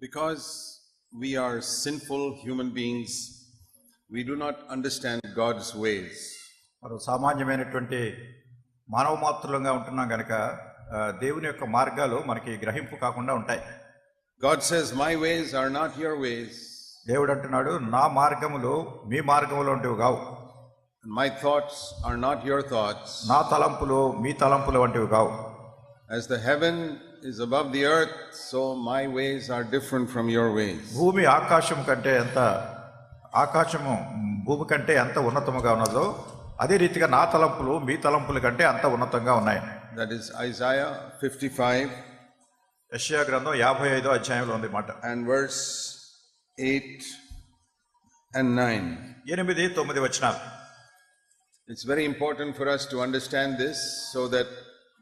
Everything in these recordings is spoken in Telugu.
Because we are sinful human beings, we do not understand God's ways. మనం సామాన్యమైనటువంటి మానవ మాత్రులంగా ఉంటున్నాం కనుక దేవుని యొక్క మార్గాలు మనకి గ్రహింపు కాకుండా ఉంటాయి. God says, my ways are not your ways. దేవుడు అంటున్నాడు, నా మార్గములు మీ మార్గములు వంటివి కావు. My thoughts are not your thoughts. నా తలంపులు మీ తలంపులు వంటివి కావు. As the heaven is above the earth, so my ways are different from your ways. భూమి ఆకాశం కంటే ఆకాశము భూమి కంటే ఎంత ఉన్నతముగా ఉన్నదో అదే రీతిగా నా తలంపులు మీ తలంపుల కంటే అంత ఉన్నతంగా ఉన్నాయి. That is Isaiah 55. యెషయా గ్రంథం 55వ అధ్యాయంలో ఉంది మాట. And verse 8 and 9. 8-9 వచనాలు. It's very important for us to understand this so that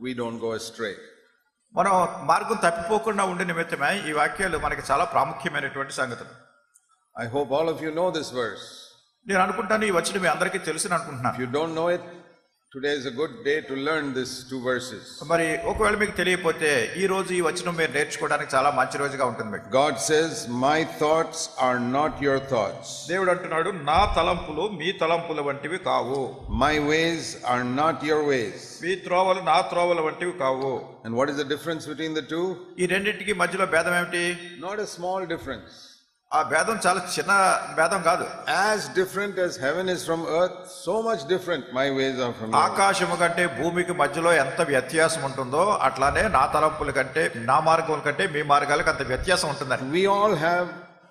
we don't go astray. మనం మార్గం తప్పిపోకుండా ఉండే నిమిత్తమే ఈ వాక్యాలు మనకి చాలా ప్రాముఖ్యమైనటువంటి సంగతులు. I hope all of you know this verse. నేను అనుకుంటాను ఈ వచనం మీ అందరికీ తెలుసు అనుకుంటున్నాను. If you don't know it, today is a good day to learn these two verses. మరి ఒకవేళ మీకు తెలియకపోతే ఈ రోజు ఈ వచనం మీరు నేర్చుకోవడానికి చాలా మంచి రోజుగా ఉంటుంది మీకు. God says, my thoughts are not your thoughts. దేవుడు అంటున్నాడు, నా తలంపులు మీ తలంపుల వంటివి కావు. My ways are not your ways. మీ త్రోవలు నా త్రోవల వంటివి కావు. And what is the difference between the two? ఈ రెండింటికి మధ్యలో భేదం ఏమిటి? Not a small difference. ఆ భేదం చాలా చిన్న భేదం కాదు. As different as heaven is from earth, so much different my ways are from yours. ఆకాశము కంటే భూమికి మధ్యలో ఎంత వ్యత్యాసం ఉంటుందో అట్లానే నా తలంపుల కంటే నా మార్గముల కంటే మీ మార్గాలకు అంత వ్యత్యాసం ఉంటుందని. We all have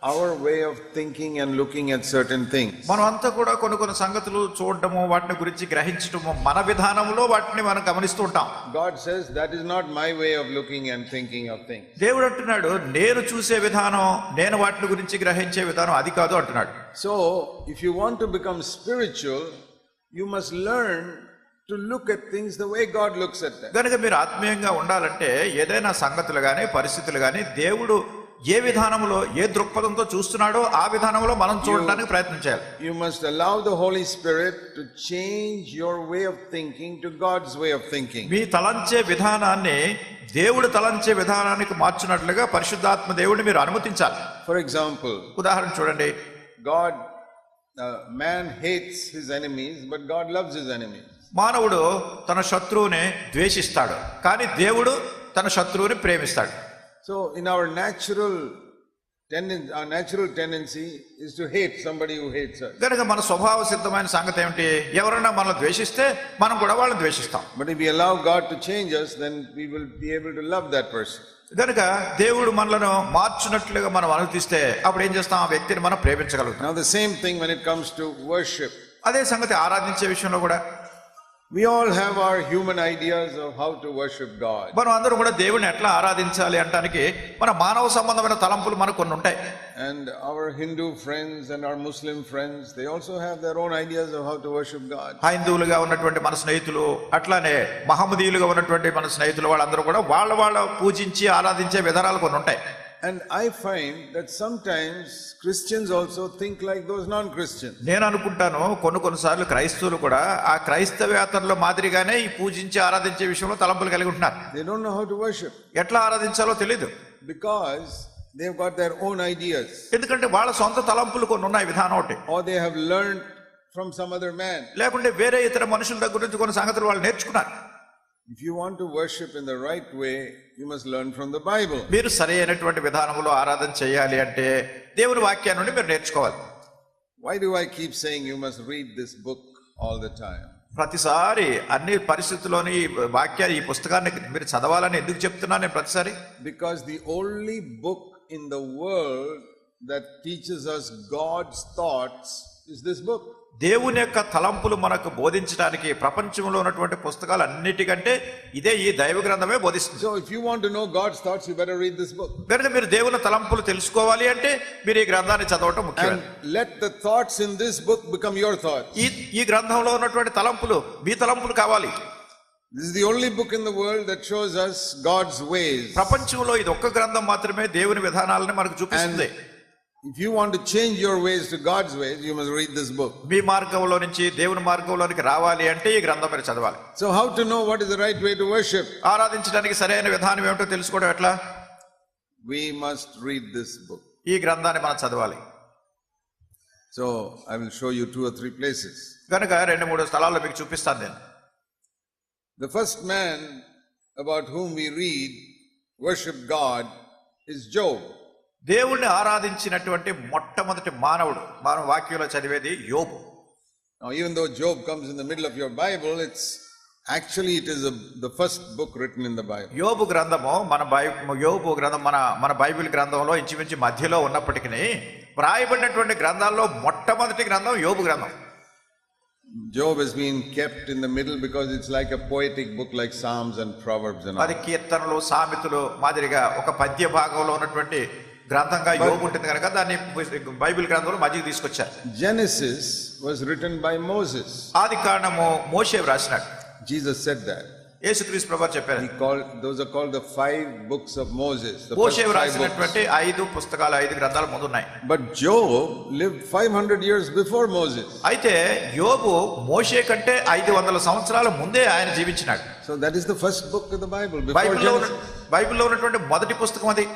our way of thinking and looking at certain things. మనం అంతా కూడా కొన్ని సంగతులు చూడడము, వాటిని గురించి గ్రహించడము, మన విధానంలో వాటిని మనం గమనిస్తూ ఉంటాం. God says that is not my way of looking and thinking of things. దేవుడు అంటున్నాడు, నేను చూసే విధానం, నేను వాటిని గురించి గ్రహించే విధానం అది కాదు అంటున్నాడు. So if you want to become spiritual, you must learn to look at things the way God looks at them. కనుక మీరు ఆత్మీయంగా ఉండాలంటే ఏదైనా సంగతులు కానీ పరిస్థితులు కానీ దేవుడు ఏ విధానంలో ఏ దృక్పథంతో చూస్తున్నాడో ఆ విధానంలో మనం చూడడానికి ప్రయత్నించాలి. You must allow the Holy Spirit to change your way of thinking to God's way of thinking. మీ తలంచే విధానాన్ని దేవుడు తలంచే విధానానికి మార్చినట్లుగా పరిశుద్ధాత్మ దేవుడిని మీరు అనుమతించాలి. For example, ఉదాహరణ చూడండి. Man hates his enemies, but God loves his enemies. మానవుడు తన శత్రువుని ద్వేషిస్తాడు, కానీ దేవుడు తన శత్రువుని ప్రేమిస్తాడు. So in our natural tendency is to hate somebody who hates us. కనుక మన స్వభావ సిద్ధమైన సంగతి ఏమిటి? ఎవరైనా మనల్ని ద్వేషిస్తే మనం కూడా వాళ్ళని ద్వేషిస్తాం. But if we allow God to change us, then we will be able to love that person. కనుక దేవుడు మనలను మార్చినట్లుగా మనం అనుమతిస్తే అప్పుడు ఏం చేస్తాం? ఆ వ్యక్తిని మనం ప్రేమించగలుగుతాం. Now the same thing when it comes to worship. అదే సంగతి ఆరాధించే విషయంలో కూడా. We all have our human ideas of how to worship God. మనం అందరం కూడా దేవుని ఎట్లా ఆరాధించాలి అంటానికి మన మానవ సంబంధమైన తలంపులు మనకు కొన్ని ఉంటాయి. And our Hindu friends and our Muslim friends, they also have their own ideas of how to worship God. హైందువులుగా ఉన్నటువంటి మన స్నేహితులు, అట్లానే మహమ్మదీయులుగా ఉన్నటువంటి మన స్నేహితులు, వాళ్ళందరూ కూడా వాళ్ళ పూజించి ఆరాధించే విధానాలు కొన్ని ఉంటాయి. And I find that sometimes Christians also think like those non-Christians. నేను అనుకుంటాను కొన్నిసార్లు క్రైస్తవులు కూడా ఆ క్రైస్తవేతరుల మాదిరిగానే ఈ పూజించి ఆరాధించే విషయంలో తలంపులు కలిగి ఉంటున్నారు. They don't know how to worship. ఎట్లా ఆరాధించాలో తెలియదు. Because they've got their own ideas. ఎందుకంటే వాళ్ళ సొంత తలంపులు కొన్ని ఉన్నాయి, విధానం ఒకటి. Or they have learned from some other man. లేకుంటే వేరే ఇతర మనుషుల దగ్గర నుంచి కొన్ని సంగతులు వాళ్ళు నేర్చుకున్నారు. If you want to worship in the right way, you must learn from the Bible. మీరు సరైనటువంటి విధానంలో ఆరాధన చేయాలి అంటే దేవుని వాక్యాన్ని నుండి మీరు నేర్చుకోవాలి. Why do I keep saying you must read this book all the time? ప్రతిసారి అన్ని పరిస్థితుల్లోని వాక్యాలు, ఈ పుస్తకాన్ని మీరు చదవాలని ఎందుకు చెప్తున్నాను నేను ప్రతిసారి? Because the only book in the world that teaches us God's thoughts is this book. దేవుని యొక్క తలంపులు మనకు బోధించడానికి ప్రపంచంలో ఉన్నటువంటి పుస్తకాలు అన్నిటికంటే ఇదే ఈ దైవ గ్రంథమే బోధిస్తుంది. So if you want to know God's thoughts, you better read this book. కనుక మీరు దేవుని తలంపులు తెలుసుకోవాలి అంటే మీరు ఈ గ్రంథాన్ని చదవటం ముఖ్యం. And let the thoughts in this book become your thoughts. ఈ గ్రంథంలో ఉన్నటువంటి తలంపులు మీ తలంపులు కావాలి. This is the only book in the world that shows us God's ways. ప్రపంచంలో ఇది ఒక్క గ్రంథం మాత్రమే దేవుని విధానాలను మనకు చూపిస్తుంది. If you want to change your ways to God's ways, you must read this book. మీ మార్గంలో నుంచి దేవుని మార్గంలోనికి రావాలి అంటే ఈ గ్రంథం మీరు చదవాలి. So how to know what is the right way to worship? ఆరాధించడానికి సరైన విధానం ఏమిటో తెలుసుకోవడం ఎట్లా? we must read this book. ఈ గ్రంథాన్ని మనం చదవాలి. So I will show you 2 or 3 places. కనుక 2-3 స్థలాల్లో మీకు చూపిస్తాను నేను. The first man about whom we read worship God is Job. దేవుణ్ణి ఆరాధించినటువంటి మొట్టమొదటి మానవుడు మనం వాక్యంలో చదివేది యోబు. Now even though Job comes in the middle of your Bible, it is the first book written in the Bible. యోబు గ్రంథము యోబు గ్రంథం మన బైబిల్ గ్రంథంలో ఇంచుమించు మధ్యలో ఉన్నప్పటికీ వ్రాయబడినటువంటి గ్రంథాల్లో మొట్టమొదటి గ్రంథం యోబు గ్రంథం. Job has been kept in the middle because it's like a poetic book like Psalms and Proverbs and all. అది కీర్తనలు సామెతలు మాదిరిగా ఒక పద్య భాగంలో ఉన్నటువంటి గ్రంథంగా యోబు ఉంటుంది కనుక దాన్ని బైబిల్ గ్రంథంలో మధ్యకి తీసుకొచ్చారు. Genesis was written by Moses. ఆది కాండము మోషే రాసినాడు. Jesus said that. యేసుక్రీస్తు ప్రభువు చెప్పారు. Those are called the 5 books of Moses. మోషే రాసినటువంటి 5 పుస్తకాలు 5 గ్రంథాలు ముందు ఉన్నాయి. But Job lived 500 years before Moses. అయితే యోబు మోషే కంటే 500 సంవత్సరాల ముందే ఆయన జీవించినాడు. So that is the first book of the Bible before Genesis. బైబిల్లో ఉన్నటువంటి మొదటి పుస్తకం అది.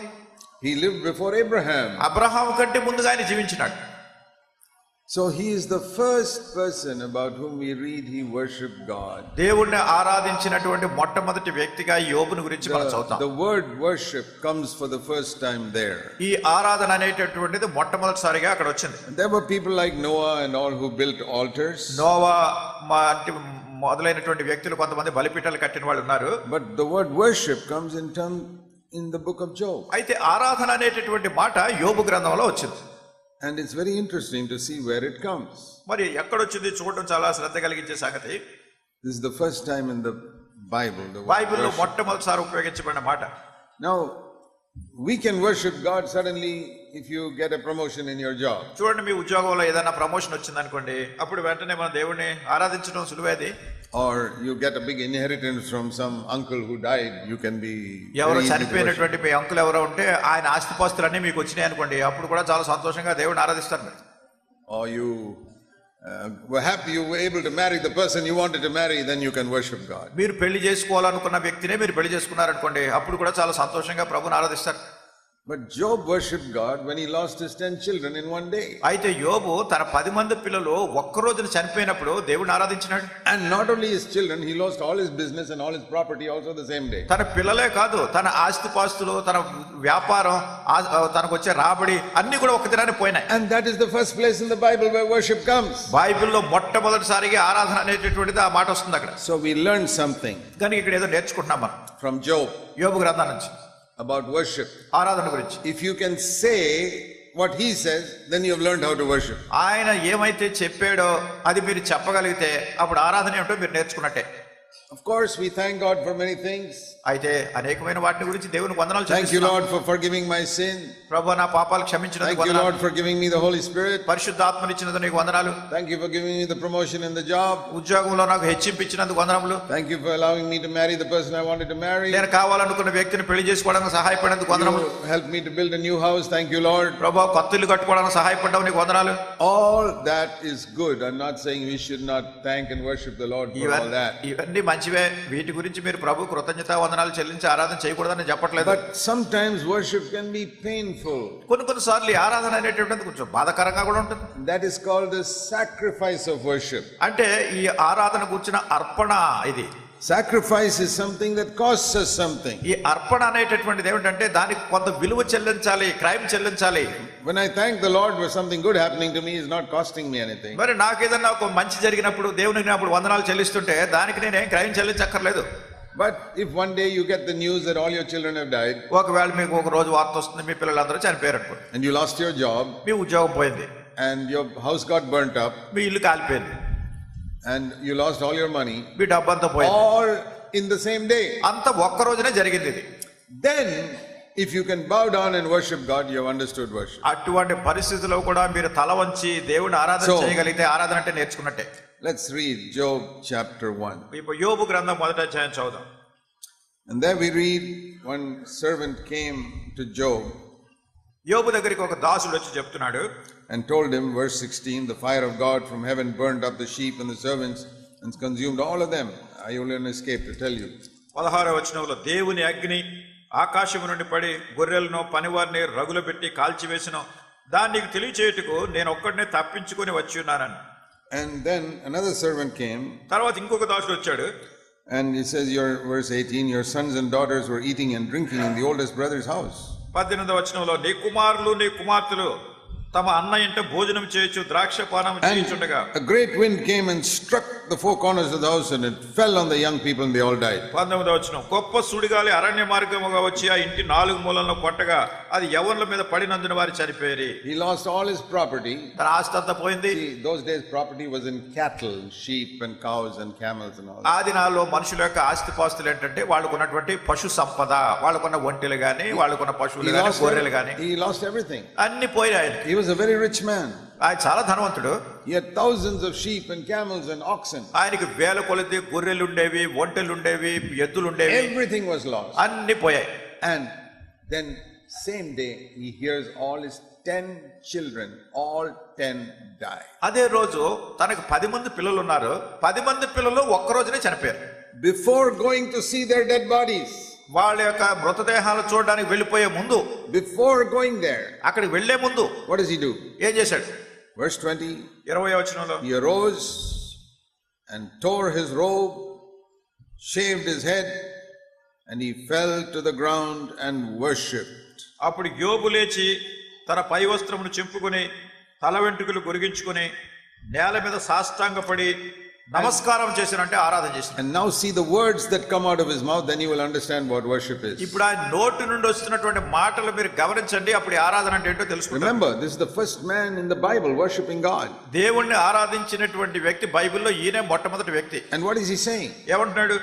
He lived before Abraham. Abraham కంటే ముందుగా ఆయన జీవించినాడు. So he is the first person about whom we read he worshiped God. దేవుణ్ణి ఆరాధించినటువంటి మొట్టమొదటి వ్యక్తిగా యోబుని గురించి మనం చదువుతాం. The word worship comes for the first time there. ఈ ఆరాధన అనేటటువంటిది మొట్టమొదటిసారిగా అక్కడ వచ్చింది. There were people like Noah and all who built altars. Noah మొదలైనటువంటి వ్యక్తులు కొంతమంది బలిపీఠాలు కట్టిన వాళ్ళు ఉన్నారు. But the word worship comes in the book of Job. అయితే ఆరాధన అనేటటువంటి మాట యోబు గ్రంథంలో వచ్చింది. And it's very interesting to see where it comes. మరి ఎక్కడొచ్చింది చూడడం చాలా శ్రద్ధ కలిగించే సంగతి. This is the first time in the Bible. బైబిల్లో మొట్టమొదటిసారి ఉపయోగించబడిన మాట. Now we can worship God suddenly if you get a promotion in your job. చూడండి, మీ ఉద్యోగంలో ఏదైనా ప్రమోషన్ వచ్చింది అనుకోండి, అప్పుడు వెంటనే మన దేవుణ్ణి ఆరాధించడం సులువేది. Or you get a big inheritance from some uncle who died, you can be ఎవరో చనిపోయినటువంటి మీ అంకుల్ ఎవరో ఉంటే ఆయన ఆస్తిపాస్తులన్నీ మీకు వచ్చినాయి అనుకోండి, అప్పుడు కూడా చాలా సంతోషంగా దేవుడిని ఆరాధిస్తారు మీరు. Or you were happy you were able to marry the person you wanted to marry, then you can worship God. మీరు పెళ్లి చేసుకోవాలనుకున్న వ్యక్తినే మీరు పెళ్లి చేసుకున్నారనుకోండి, అప్పుడు కూడా చాలా సంతోషంగా ప్రభువుని ఆరాధిస్తారు. But Job worshipped God when he lost his 10 children in one day. అయితే యోబు తన 10 మంది పిల్లలు ఒక్క రోజున చనిపోయినప్పుడు దేవుడిని ఆరాధించినాడు. And not only his children, he lost all his business and all his property also the same day. తన పిల్లలే కాదు, తన ఆస్తిపాస్తులు, తన వ్యాపారం, తనకు వచ్చే రాబడి అన్ని కూడా ఒక దినాన్ని పోయినాయి. And that is the first place in the Bible where worship comes. బైబిల్లో మొట్టమొదటిసారిగా ఆరాధన అనేటటువంటిది ఆ మాట వస్తుంది అక్కడ. So we learned something. కానీ ఇక్కడ ఏదో నేర్చుకుంటున్నాం మనం from Job యోబు గ్రంథం నుంచి about worship. ఆరాధన గురించి. If you can say what he says, then you have learned how to worship. ఆయన ఏమైతే చెప్పాడో అది మీరు చెప్పగలిగితే అప్పుడు ఆరాధన ఏమిటో మీరు నేర్చుకున్నట్టే. Of course, we thank God for many things. అయితే అనేకమైన వాటి గురించి దేవునికి వందనాలు చెల్లిస్తున్నాం. Thank you Lord for forgiving my sin. ప్రభువా నా పాపాలు క్షమించినందుకు వందనాలు. Thank you Lord for giving me the Holy Spirit. పరిశుద్ధాత్మను ఇచ్చినందుకు నీకు వందనాలు. Thank you for giving me the promotion in the job. ఉద్యోగంలో నాకు హెచ్చింపు ఇచ్చినందుకు వందనాలు. Thank you for allowing me to marry the person I wanted to marry. నేను కావాలనుకున్న వ్యక్తిని పెళ్లి చేసుకోవడానికి సహాయపడినందుకు వందనాలు. Help me to build a new house. Thank you Lord. ప్రభువా కొత్త ఇల్లు కట్టుకోవడానికి సహాయపడ్డావు, నీకు వందనాలు. All that is good. I'm not saying we should not thank and worship the Lord for all that. ఇవన్నీ మంచివే. వీటి గురించి మీరు ప్రభు కృతజ్ఞతా వందనాలు చెల్లించి ఆరాధన చేయకూడదని చెప్పట్లేదు. But sometimes worship can be painful. కొన్నిసార్లు ఆరాధన అనేటువంటిది కొంచెం బాధాకరంగా కూడా ఉంటుంది. That is called the sacrifice of worship. అంటే ఈ ఆరాధన కూర్చున్న అర్పణ ఇది. Sacrifice is something that costs us something. ఈ అర్పణ అనేటటువంటిది ఏమిటంటే దానికి కొంత విలువ చెల్లించాలి, క్రయం చెల్లించాలి. When I thank the Lord for something good happening to me, is not costing me anything. మరి నాకు ఏదైనా ఒక మంచి జరిగినప్పుడు దేవునికి అప్పుడు వందనాలు చెల్లిస్తుంటే దానికి నేనేం క్రయం చెల్లించక్కర్లేదు. But if one day you get the news that all your children have died, ఒకవేళ మీకు ఒక రోజు వార్త వస్తుంది మీ పిల్లలందరూ చనిపోయారు అనుకో, and you lost your job, మీ ఉద్యోగం పోయింది, and your house got burnt up, మీ ఇల్లు కాలిపోయింది, and you lost all your money, మీ డబ్బంతా పోయింది, all in the same day, అంత ఒక్క రోజునే జరిగింది ఇది. Then if you can bow down and worship God, you have understood worship. అటువంటి పరిస్థితుల్లో కూడా మీరు తల వంచి దేవుని ఆరాధన చేయగలిగితే ఆరాధన అంటే నేర్చుకున్నట్టే. Let's read Job chapter 1. ఇప్పుడు యోబు గ్రంథం మొదటి అధ్యాయం చదువుదాం. And there we read, one servant came to Job. యోబు దగ్గరికి ఒక దాసుడు వచ్చి చెప్తున్నాడు. And told him, verse 16, the fire of God from heaven burned up the sheep and the servants and consumed all of them. I only escaped to tell you. 16వ వచనంలో దేవుని అగ్ని ఆకాశము నుండి పడి గొర్రెలను పనివారిని రగులు పెట్టి కాల్చివేసిన దాన్ని నీకు తెలియచేయుటకు నేను ఒక్కడినే తప్పించుకొని వచ్చి ఉన్నానని. And then another servant came. తర్వాత ఇంకొక దాసుడు వచ్చాడు. And he says, verse 18, your sons and daughters were eating and drinking in the oldest brother's house. 18వ వచనంలో నీ కుమారులు నీ కుమార్తెలు తమ అన్న ఇంట భోజనం చేయొచ్చు ద్రాక్ష పానం చేయుచుండగా a great wind came and struck the four corners of the house and it fell on the young people and they all died. 19వ వచనం గొప్ప సుడిగాలి అరణ్య మార్గముగా వచ్చి ఆ ఇంటి 4 మూలలను కొట్టగా అది యవ్వనుల మీద పడినందున వారు చనిపోయారు. He lost all his property. తన ఆస్తి అంతా పోయింది. See, those days property was in cattle, sheep and cows and camels and all. ఆ దినాల్లో మనుషుల యొక్క ఆస్తిపాస్తులు ఏంటంటే వాళ్ళకున్నటువంటి పశు సంపద, వాళ్ళకున్న ఒంటెలు గాని, వాళ్ళకున్న పశువులు గాని, గొర్రెలు గాని, he lost everything. అన్ని పోయాయి. He was a very rich man. ఆయన చాలా ధనవంతుడు. He had thousands of sheep and camels and oxen. ఆయనకి వేల కొలది గొర్రెలు ఉండేవి, ఒంటెలు ఉండేవి, ఎద్దులు ఉండేవి. Everything was lost. అన్ని పోయాయి. And then same day he hears all his 10 children, all 10 die. అదే రోజు తనకు 10 మంది పిల్లలు ఉన్నారు. 10 మంది పిల్లలు ఒక్క రోజునే చనిపోయారు. Before going to see their dead bodies, వాళ్ళ యొక్క మృతదేహాలు చూడడానికి వెళ్ళిపోయే ముందు, before going there, అక్కడికి వెళ్లే ముందు what does he do? ఏం చేశాడు? Verse 20, 20వ వచనంలో he arose and tore his robe, shaved his head, and he fell to the ground and worshipped. అప్పుడు యోబు లేచి తన పై వస్త్రమును చింపుకొని తల వెంట్రుకలు గొరిగించుకొని నేల మీద సాష్టాంగపడి నమస్కారం చేసినంటే ఆరాధన చేశాడు. And now see the words that come out of his mouth, then you will understand what worship is. ఇప్పుడు ఆ నోటి నుండి వస్తున్నటువంటి మాటలు మీరు గమనించండి, అప్పుడు ఆరాధన అంటే ఏంటో తెలుసుకుంటారు. Remember, this is the first man in the Bible worshiping God. దేవుణ్ణి ఆరాధించినటువంటి వ్యక్తి బైబిల్లో ఈయనే మొట్టమొదటి వ్యక్తి. And what is he saying? ఏమంటున్నాడు?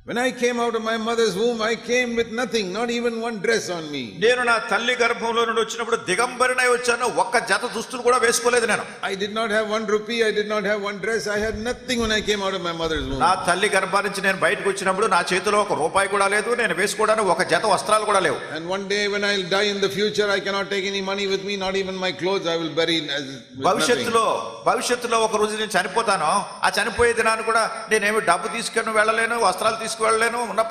When I came out of my mother's womb, I came with nothing, not even one dress on me. నేను నా తల్లి గర్భంలో నుండి వచ్చినప్పుడు దిగంబరినై వచ్చాను, ఒక్క జత దుస్తులు కూడా వేసుకోలేదు నేను. I did not have 1 rupee, I did not have one dress, I had nothing when I came out of my mother's womb. నా తల్లి గర్భం నుంచి నేను బయటకు వచ్చినప్పుడు నా చేతిలో 1 రూపాయి కూడా లేదు, నేను వేసుకోవడానికి ఒక జత వస్త్రాలు కూడా లేవు. And one day when I'll die in the future, I cannot take any money with me, not even my clothes, I will bury as భవిష్యత్తులో ఒక రోజు నేను చనిపోతాను, ఆ చనిపోయే దినాన్ని కూడా నేనేమి డబ్బు తీసుకొని వెళ్ళలేను, వస్త్రాలు తీసుకువెళ్ళలేను, ఉన్న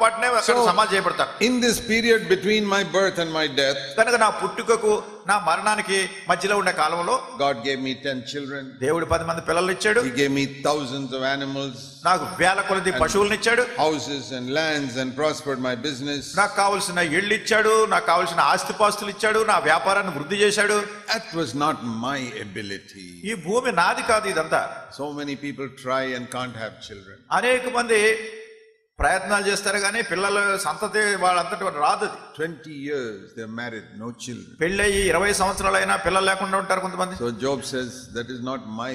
in this period between my birth and my death, కనుక నా పుట్టుకకు నా మరణానికి మధ్యలో ఉండే కాలంలో God gave me 10 children. దేవుడు 10 మంది పిల్లల్ని ఇచ్చాడు. He gave me thousands of animals. నాకు వేల కొలది పశువులను ఇచ్చాడు. Houses and lands and prospered my business. నాకు కావాల్సిన ఇళ్ళు ఇచ్చాడు, నాకు కావాల్సిన ఆస్తిపాస్తులు ఇచ్చాడు, నా వ్యాపారాన్ని వృద్ధి చేశాడు. That was not my ability. ఈ భూమి నాది కాదు ఇదంతా. So many people try and can't have children. అనేక మంది ప్రయత్నాలు చేస్తారు కానీ పిల్లల సంతతి వాళ్ళంతటి రాదు. 20 years they are married, no children. పెళ్ళయి 20 సంవత్సరాలైనా పిల్లలు లేకుండా ఉంటారు కొంతమంది. So Job says, that is not my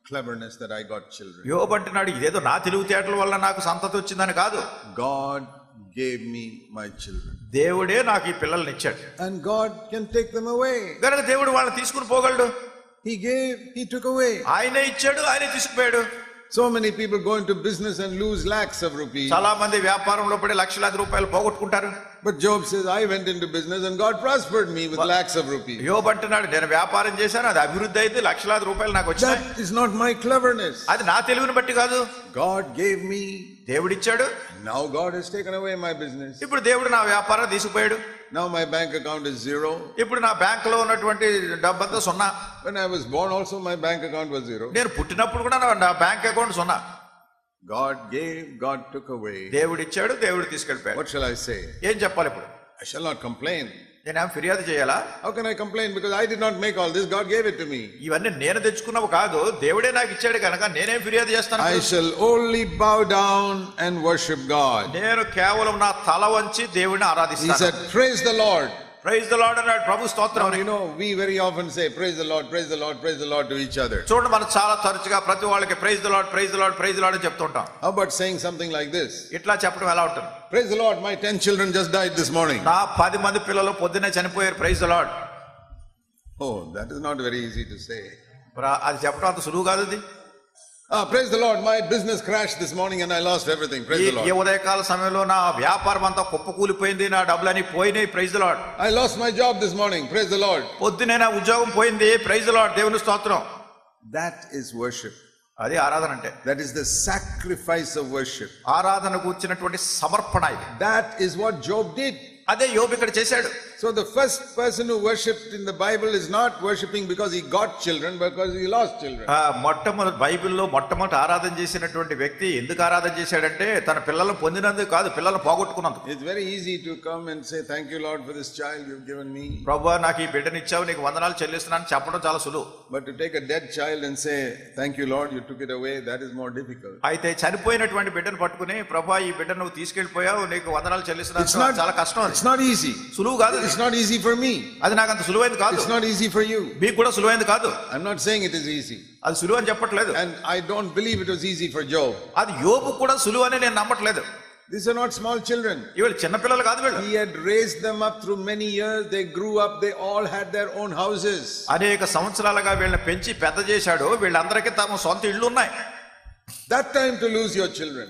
cleverness that I got children. యోబు అంటున్నాడు, ఇదేదో నా తెలివితేటల వల్ల నాకు సంతతి వచ్చిందని కాదు. God gave me my children. దేవుడే నాకు ఈ పిల్లల్ని ఇచ్చాడు. And God can take them away. కనుక దేవుడు వాళ్ళని తీసుకుని పోగలడు. He gave, he took away. ఆయనే ఇచ్చాడు, ఆయనే తీసుకుపోయాడు. So many people go into business and lose lakhs of rupees. చాలా మంది వ్యాపారంలో పడి లక్షలాది రూపాయలు పోగొట్టుకుంటారు. But Job says, I went into business and God prospered me with lakhs of rupees. యోబు అంటున్నాడు, నేను వ్యాపారం చేశాను, అది అభివృద్ధి అయితే లక్షలాది రూపాయలు నాకు వచ్చాయి. That is not my cleverness. అది నా తెలివిని బట్టి కాదు. God gave me. దేవుడిచ్చాడు. Now God has taken away my business. ఇప్పుడు దేవుడు నా వ్యాపారం తీసుకుపోయాడు. Now my bank account is 0. ఇప్పుడు నా బ్యాంకులో ఉన్నటువంటి డబ్బంతా 0. When I was born also my bank account was 0. నేను పుట్టినప్పుడు కూడా నా bank account 0. God gave, God took away. దేవుడు ఇచ్చాడు, దేవుడు తీసుకెళ్ళిపోయాడు. What shall I say? ఏం చెప్పాలి ఇప్పుడు? I shall not complain. నేనేం ఫిర్యాదు చేయాలా? How can I complain? Because I did not make all this, God gave it to me. ఇవన్నీ నేను తెచ్చుకున్నవి కాదు, దేవుడే నాకు ఇచ్చాడు కనుక నేనేం ఫిర్యాదు చేస్తాను? I shall only bow down and worship God. నేను కేవలం నా తల వంచి దేవుడిని ఆరాధిస్తాను. He said, praise the Lord. Praise the Lord అన్నాడు. ప్రభు స్తోత్రం. You know, we very often say praise the Lord, praise the Lord, praise the Lord to each other. చూడండి, మనం చాలా తరచుగా ప్రతి వాళ్ళకి praise the Lord, praise the Lord, praise the Lord అని చెప్తుంటాం. How about saying something like this? ఇట్లా చెప్పడం ఎలా ఉంటుంది? Praise the Lord, my 10 children just died this morning. నా 10 మంది పిల్లలు పొద్దున్నే చనిపోయారు. Praise the Lord. Oh, that is not very easy to say. అది చెప్పడం అంత సులువు కాదు. అది praise the Lord, my business crashed this morning and I lost everything. Praise the Lord. ఈ ఉదయకాల సమయంలో నా వ్యాపారం అంతా కుప్పకూలిపోయింది, నా డబ్బులన్నీ పోయినాయి. Praise the Lord. I lost my job this morning. Praise the Lord. పొద్దునే నా ఉద్యోగం పోయింది. ప్రైజ్ ది లార్డ్, దేవుని స్తోత్రం. That is worship. అది ఆరాధన అంటే. That is the sacrifice of worship. ఆరాధనకు వచ్చినటువంటి సమర్పణ ఇది. That is what Job did. అదే యోబు ఇక్కడ చేశాడు. So the first person who worshipped in the Bible is not worshipping because he got children, because he lost children. మొట్టమొదటి బైబిల్లో మొట్టమొదటి ఆరాధన చేసినటువంటి వ్యక్తి ఎందుకు ఆరాధన చేశాడంటే తన పిల్లలను పొందినందుకు కాదు, పిల్లలను పోగొట్టుకున్నందుకు. It's very easy to come and say thank you Lord for this child you've given me. ప్రభువా నాకు ఈ బిడ్డని ఇచ్చావు, నీకు వందనాలు చెల్లిస్తున్నాను చెప్పడం చాలా సులువు. But to take a dead child and say thank you Lord you took it away, that is more difficult. అయితే చనిపోయినటువంటి బిడ్డను పట్టుకుని ప్రభువా ఈ బిడ్డను నువ్వు తీసుకెళ్లిపోయావు, నీకు వందనాలు చెల్లిస్తున్నాను చాలా కష్టం. It's not easy. సులువు కాదు. It's not easy for me. అది నాకు అంత సులువైంది కాదు. It's not easy for you. మీకు కూడా సులువైంది కాదు. I'm not saying it is easy. అది సులువు అని చెప్పట్లేదు. And I don't believe it was easy for Job. అది యోబు కూడా సులువు అని నేను నమ్మట్లేదు. These are not small children. వీళ్ళు చిన్న పిల్లలు కాదు వీళ్ళు. He had raised them up through many years. They grew up. They all had their own houses. అనేక సంవత్సరాలుగా వీళ్ళని పెంచి పెద్ద చేశాడు. వీళ్ళందరికీ తమ సొంత ఇళ్ళు ఉన్నాయి. That time to lose your children.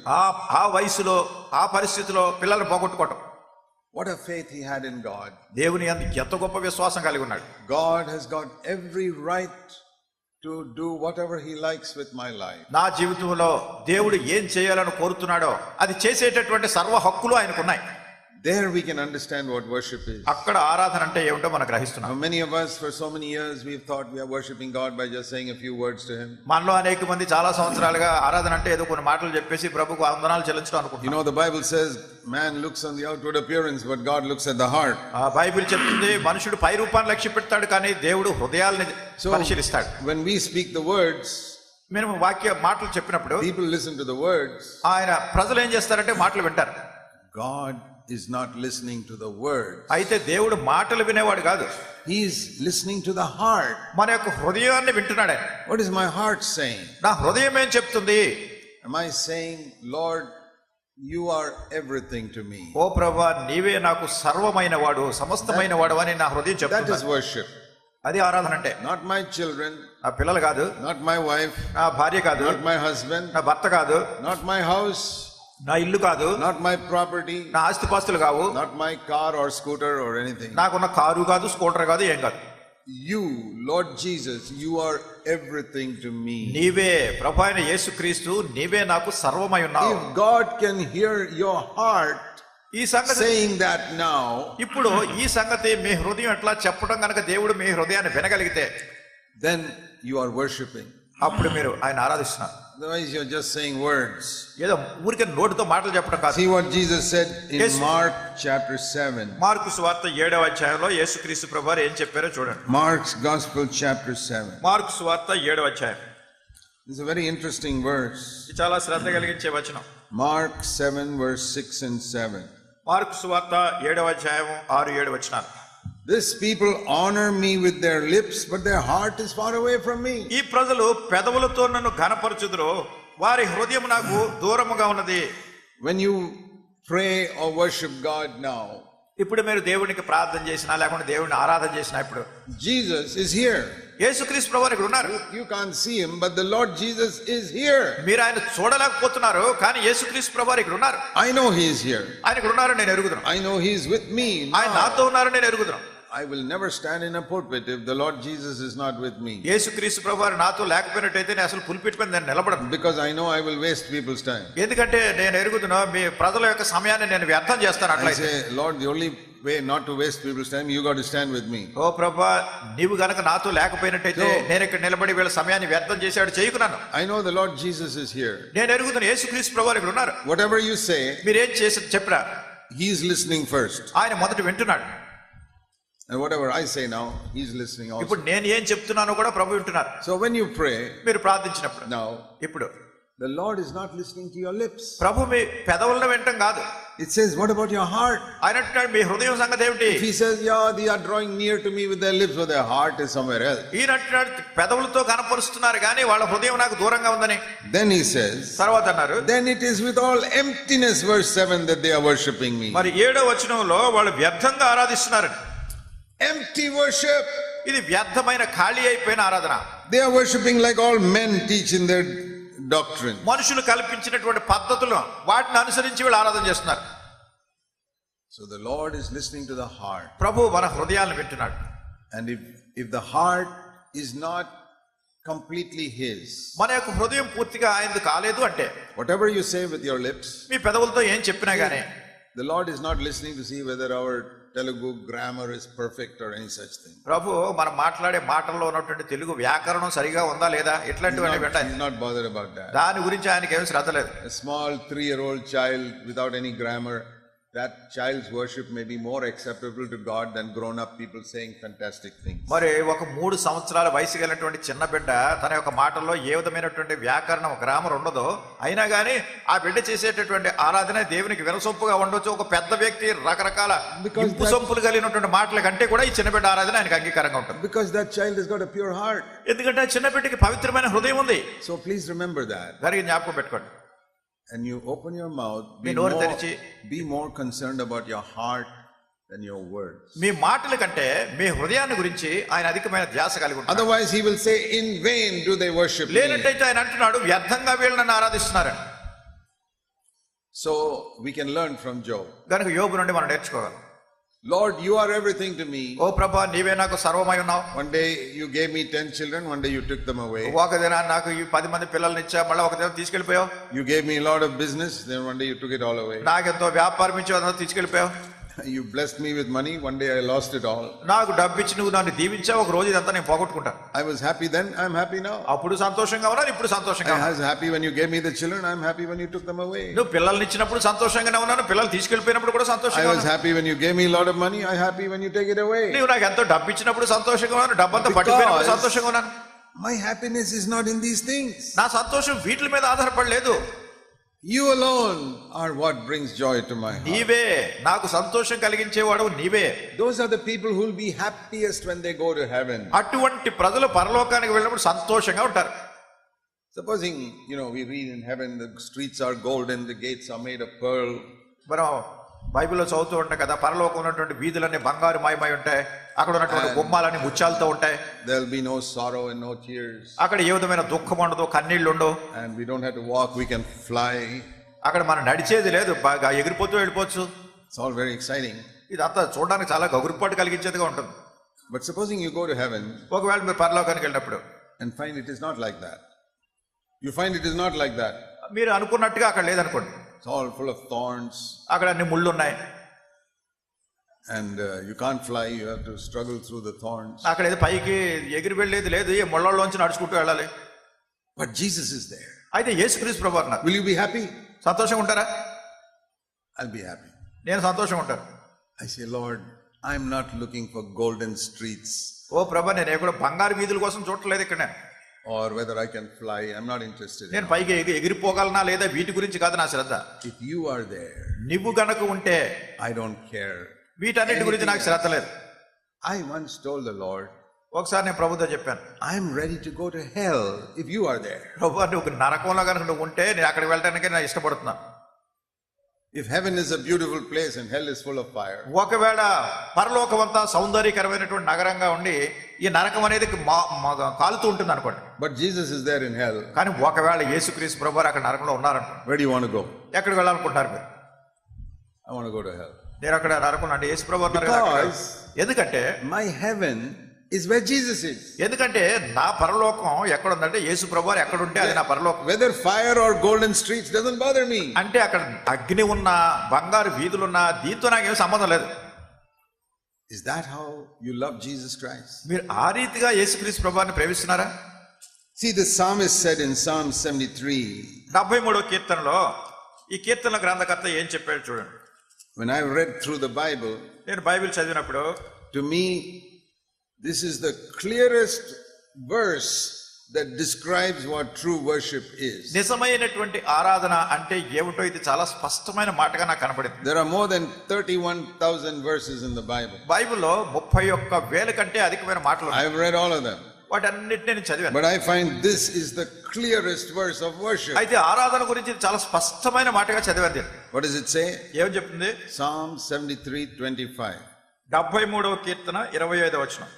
ఆ వయసులో ఆ పరిస్థితిలో పిల్లల్ని పోగొట్టుకోవటం. What a faith he had in God. దేవుని యందు ఎంత గొప్ప విశ్వాసం కలిగి ఉన్నాడు. God has got every right to do whatever he likes with my life. నా జీవితంలో దేవుడు ఏం చేయాలని కోరుతున్నాడో అది చేసేటటువంటి సర్వ హక్కులు ఆయనకున్నాయి. There we can understand what worship is. అక్కడ ఆరాధన అంటే ఏమిటో మనం గ్రహిస్తున్నాం. Now many of us for so many years we've thought we are worshiping God by just saying a few words to him. మనలో అనేక మంది చాలా సంవత్సరాలుగా ఆరాధన అంటే ఏదో కొన్ని మాటలు చెప్పేసి ప్రభువుకు వందనాలు చెల్లించడం అనుకుంటున్నాం. You know the Bible says man looks on the outward appearance but God looks at the heart. Bible చెప్తుంది మనుషుడు పై రూపాన్ని లక్ష్య పెడతాడు కానీ దేవుడు హృదయాలను పరిశీలిస్తాడు. When we speak the words, మేము మాటలు చెప్పినప్పుడు people listen to the words. ఆయన ప్రజలు ఏం చేస్తారంటే మాటలు వింటారు. God is not listening to the words. అయితే దేవుడు మాటలు వినేవాడు కాదు. He is listening to the heart. మన యొక్క హృదయాన్ని వింటున్నాడు. What is my heart saying? నా హృదయం ఏం చెప్తుంది? Am I saying, Lord, you are everything to me? ఓ ప్రభువా నీవే నాకు సర్వమైన వాడు, సమస్తమైన వాడు అని నా హృదయం చెప్తుంది. That is worship. అది ఆరాధన అంటే. Not my children. నా పిల్లలు కాదు. Not my wife. నా భార్య కాదు. Not my husband. నా భర్త కాదు. Not my house. నా ఇల్లు కాదు. Not my property. నా ఆస్తిపాస్తులు కావు. Not my car or scooter or anything. నాకున్న కారు కాదు, స్కూటర్ కాదు, ఏం కాదు. You, Lord Jesus, you are everything to me. నీవే ప్రభు అయిన యేసుక్రీస్తు, నీవే నాకు సర్వమై ఉన్నావు. If God can hear your heart ఈ సంగతి saying that now, ఇప్పుడు ఈ సంగతి మీ హృదయం ఎట్లా చెప్పడం కనుక దేవుడు మీ హృదయాన్ని వినగలిగితే then you are worshiping. అప్పుడు మీరు ఆయన ఆరాధిస్తున్నారు. Otherwise you're just saying words. ఏదో ఊరికే నోటితో మాటలు చెప్పడం కాదు. See what Jesus said in Yes. Mark chapter 7. Mark సువార్త 7వ అధ్యాయంలో యేసుక్రీస్తు ప్రభువారు ఏం చెప్పారో చూడండి. Mark's Gospel chapter 7. మార్కు సువార్త 7వ అధ్యాయం. It's a very interesting verse. ఇది చాలా శ్రద్ధ కలిగించే వచనం. Mark 7 verse 6 and 7. మార్కు సువార్త 7వ అధ్యాయం 6-7 వచనాలు. This people honor me with their lips, but their heart is far away from me. ఈ ప్రజలు పెదవులతో నన్ను ఘనపరచుదురు, వారి హృదయం నాకు దూరముగా ఉన్నది. When you pray or worship God now, ఇప్పుడు మీరు దేవునికి ప్రార్థన చేసినా లేకుంటే దేవుని ఆరాధన చేసినా ఇప్పుడు Jesus is here. యేసుక్రీస్తు ప్రభువారు ఇక్కడ ఉన్నారు. You can't see him, but the Lord Jesus is here. మీరు ఆయన చూడలేకపోతున్నారు కానీ యేసుక్రీస్తు ప్రభువారు ఇక్కడ ఉన్నారు. I know he is here. ఆయన ఇక్కడ ఉన్నారు, నేను ఎరుగుదును. I know he is with me ఆయన now. నాతో ఉన్నారు, నేను ఎరుగుదును. I will never stand in a pulpit if the Lord Jesus is not with me. యేసుక్రీస్తు ప్రభువారు నాతో లేకపోయినట్టయితే నేను అసలు పుల్పిట్ మీద నేను నిలబడను. Because I know I will waste people's time. ఎందుకంటే నేను ఎరుగుదును మీ ప్రజల యొక్క సమయాన్ని నేను వ్యర్థం చేస్తాను. I అట్లయితే say, Lord, the only way not to waste people's time, you got to stand with me. ఓ ప్రభువా నీవు గనక నాతో లేకపోయినట్టయితే నేను ఇక్కడ నిలబడి వీళ్ళ సమయాన్ని వ్యర్థం చేశాడు చేయకున్నాను. I know the Lord Jesus is here. నేను ఎరుగుదును యేసుక్రీస్తు ప్రభువారు ఇక్కడ ఉన్నారు. Whatever you say, మీరేం చేసి చెప్పరా he is listening first. ఆయన మొదట వింటున్నాడు. And whatever I say now, he is listening also. ఇప్పుడు నేను ఏం చెప్తున్నానో కూడా ప్రభు వింటున్నారు. So when you pray మీరు ప్రార్థించినప్పుడు now, ఇప్పుడు the Lord is not listening to your lips. ప్రభు మీ పెదవులను వినటం కాదు. It says, what about your heart? ఆయన అంటున్నాడు మీ హృదయం సంగతి ఏమిటి? If he says, yeah, they are drawing near to me with their lips, but their heart is somewhere else. ఈయన అంటున్నాడు పెదవులతో కనపరుస్తున్నారు కానీ వాళ్ళ హృదయం నాకు దూరంగా ఉందని. Then he says, తర్వాత అన్నారు then it is with all emptiness, verse 7, that they are worshipping me. మరి 7వ వచనంలో వాళ్ళు వ్యర్థంగా ఆరాధిస్తున్నారు. Empty worship. ఇది వ్యర్థమైన ఖాళీ అయిపోయిన ఆరాధన. They are worshipping like all men teach in their doctrine. మనుషులు కల్పించినటువంటి పద్ధతులు వాటిని అనుసరించి వీళ్ళు ఆరాధన చేస్తున్నారు. So the Lord is listening to the heart. ప్రభు మన హృదయాలను వింటున్నాడు. And if the heart is not completely his, మన యొక్క హృదయం పూర్తిగా ఆయనది కాలేదు అంటే whatever you say with your lips, మీ పెదవులతో ఏం చెప్పినా గానీ The Lord is not listening to see whether our Telugu grammar is perfect or any such thing. ప్రభు మనం మాట్లాడే మాటల్లో ఉన్నటువంటి తెలుగు వ్యాకరణం సరిగా ఉందా లేదా ఇట్లాంటివన్నీ He's not bothered about that. దాని గురించి ఆయనకి ఏం శ్రద్ధ లేదు. A small 3-year-old child without any grammar, that child's worship may be more acceptable to God than grown-up people saying fantastic things. మరి ఒక 3 సంవత్సరాల వయసు కలిగినటువంటి చిన్న బిడ్డ తన యొక్క మాటల్లో ఏ విధమైనటువంటి వ్యాకరణం గ్రామర్ ఉండదో అయినా కానీ ఆ బిడ్డ చేసేటటువంటి ఆరాధన దేవునికి వినసొంపుగా ఉండొచ్చు. ఒక పెద్ద వ్యక్తి రకరకాల ఇంపు సొంపులు కలిగినటువంటి మాటల కంటే కూడా ఈ చిన్న బిడ్డ ఆరాధన ఆయనకు అంగీకారంగా ఉంటుంది. Because that child has got a pure heart. ఎందుకంటే ఆ చిన్న బిడ్డకి పవిత్రమైన హృదయం ఉంది. So please remember that. దానికి జ్ఞాపకం పెట్టుకోండి. And you open your mouth, be more concerned about your heart than your words. మీ మాటల కంటే మీ హృదయాన్ని గురించి ఆయన అధికమైన ధ్యాస కలిగి ఉంటాడు. Otherwise he will say, in vain do they worship me. లేనట్టయితే ఆయన అంటున్నాడు వ్యర్థంగా వీళ్ళు నన్ను ఆరాధిస్తున్నారని. So we can learn from Job. కనుక యోబు నుండి మనం నేర్చుకోవాలి. Lord, you are everything to me. ఓ ప్రభా నీవే నాకు సర్వమై ఉన్నావు. One day you gave me 10 children, one day you took them away. ఒక దినాన నాకు ఈ 10 మంది పిల్లల్ని ఇచ్చా, మళ్ళీ ఒక దినం తీసుకెళ్లిపోయావు. You gave me a lot of business, then one day you took it all away. నాకెంతో వ్యాపారం ఇచ్చి అదంతా తీసుకెళ్లిపోయావు. You blessed me with money, one day I lost it all. నాకు డబ్బు ఇచ్చి నువ్వు నన్ను దీవించావు, ఒక రోజు ఇదంతా నేను పోగొట్టుకుంటా. I was happy then, I'm happy now. అప్పుడు సంతోషంగా ఉన్నాను, ఇప్పుడు సంతోషంగా I was happy when you gave me the children, I'm happy when you took them away. నువ్వు పిల్లల్ని ఇచ్చినప్పుడు సంతోషంగానే ఉన్నాను, పిల్లలు తీసుకెళ్లిపోయినప్పుడు కూడా సంతోషంగా I ఉన్నాను. was happy when you gave me a lot of money, I'm happy when you take it away. నువ్వు నాకు ఎంతో డబ్బు ఇచ్చినప్పుడు సంతోషంగా ఉన్నాను, డబ్బంతా పట్టుకుపోయినప్పుడు సంతోషంగా ఉన్నాను. My happiness is not in these things. నా సంతోషం వీటి మీద ఆధారపడలేదు. You alone are what brings joy to my heart. నీవే నాకు సంతోషం కలిగించేవాడు, నీవే. Those are the people who will be happiest when they go to heaven. అటువంటి ప్రజలు పరలోకానికి వెళ్ళినప్పుడు సంతోషంగా ఉంటారు. Supposing, we read in heaven the streets are golden, the gates are made of pearl. మనం బైబిల్లో చదువుతూ ఉంటాం కదా, పరలోకం ఉన్నటువంటి వీధులన్నీ బంగారు మయమై ఉంటాయి, అక్కడ ఉన్నటువంటి గుమ్మాలన్నీ ముత్యాలతో ఉంటాయి. There will be no sorrow and no tears. అక్కడ ఏ విధమైన దుఃఖం ఉండదు, కన్నీళ్లు ఉండవు. And we don't have to walk, we can fly. అక్కడ మనం నడిచేది లేదు, బాగా ఎగిరిపోతూ వెళ్ళిపోవచ్చు. It's all very exciting. ఇదంతా చూడడానికి చాలా గగురుపాటు కలిగించేదిగా ఉంటుంది. But supposing you go to heaven, ఒకవేళ మీరు పరలోకానికి వెళ్ళినప్పుడు and find it is not like that. You find it is not like that. మీరు అనుకున్నట్టుగా అక్కడ లేదనుకోండి. It's all full of thorns. అక్కడ అన్ని ముళ్ళు ఉన్నాయి. And you can't fly, you have to struggle through the thorns. అక్కడ ఏదో పైకి ఎగిరి వెళ్ళేది లేదు, ఈ ముళ్ళలోంచి నడుచుకుంటూ వెళ్ళాలి. But Jesus is there. అయితే యేసుక్రీస్తు ప్రభువు అన్నారు. Will you be happy? సంతోషంగా ఉంటారా? I'll be happy. నేను సంతోషంగా ఉంటాను. I say, Lord, I'm not looking for golden streets. ఓ ప్రభా, నేను ఎక్కడ బంగారు వీధుల కోసం చూడట్లేదు ఇక్కడ. Or whether I can fly, I'm not interested. నేను పైకి ఎగిరిపోగలనా లేదా వీటి గురించి కాదు నా శ్రద్ధ. If you are there, నువ్వు గనక ఉంటే I don't care. వీటన్నిటి గురించి నాకు శ్రద్ధ లేదు. I once told the Lord, ఒకసారి నేను ప్రభుతో చెప్పాను, I'm ready to go to hell if you are there. ప్రభు, నువ్వు నరకంలో కనుక నువ్వు ఉంటే నేను అక్కడికి వెళ్ళడానికి నేను ఇష్టపడుతున్నాను. If heaven is a beautiful place and hell is full of fire. ఒకవేళ పరలోకం అంతా సౌందర్యకరమైనటువంటి నగరంగా ఉండి ఈ నరకం అనేది కాలుతూ ఉంటుంది అనుకోండి. But Jesus is there in hell. కానీ ఒకవేళ యేసుక్రీస్తు ప్రభువు అక్కడ నరకంలో ఉన్నారనుకోండి. Where do you want to go? ఎక్కడికి వెళ్ళాలనుకుంటున్నారు మీరు? I want to go to hell. నేను అక్కడ నరకంలో అంటే యేసు ప్రభువు ఉన్నారు కదా. ఎందుకంటే my heaven is where Jesus is. ఎందుకంటే నా పరలోకం ఎక్కడ ఉందంటే యేసు ప్రభువు ఎక్కడ ఉంటే అది నా పరలోకం. Whether fire or golden streets doesn't bother me. అంటే అక్కడ అగ్ని ఉన్నా బంగారు వీధులున్నా దీంతో నాకేం సంబంధం లేదు. Is that how you love Jesus Christ? మీరు ఆ రీతిగా యేసుక్రీస్తు ప్రభువుని ప్రేమిస్తున్నారా? See, the psalmist said in Psalm 73. 73వ కీర్తనలో ఈ కీర్తన గ్రంథకర్త ఏం చెప్పాడు చూడండి. When I read through the Bible, నేను బైబిల్ చదివినప్పుడు to me this is the clearest verse that describes what true worship is. నిజమైనటువంటి ఆరాధన అంటే ఏమిటో ఇది చాలా స్పష్టమైన మాటగా నాకు కనపడింది. There are more than 31,000 verses in the Bible. బైబిల్లో 31,000 కంటే అధికమైన మాటలు ఉన్నాయి. I have read all of them. వాటన్నిటిని నేను చదివాను. But I find this is the clearest verse of worship. అయితే ఆరాధన గురించి చాలా స్పష్టమైన మాటగా చదివాను. What does it say? ఏం చెప్తుంది? Psalm 73:25. 73వ కీర్తన 25వ వచనం.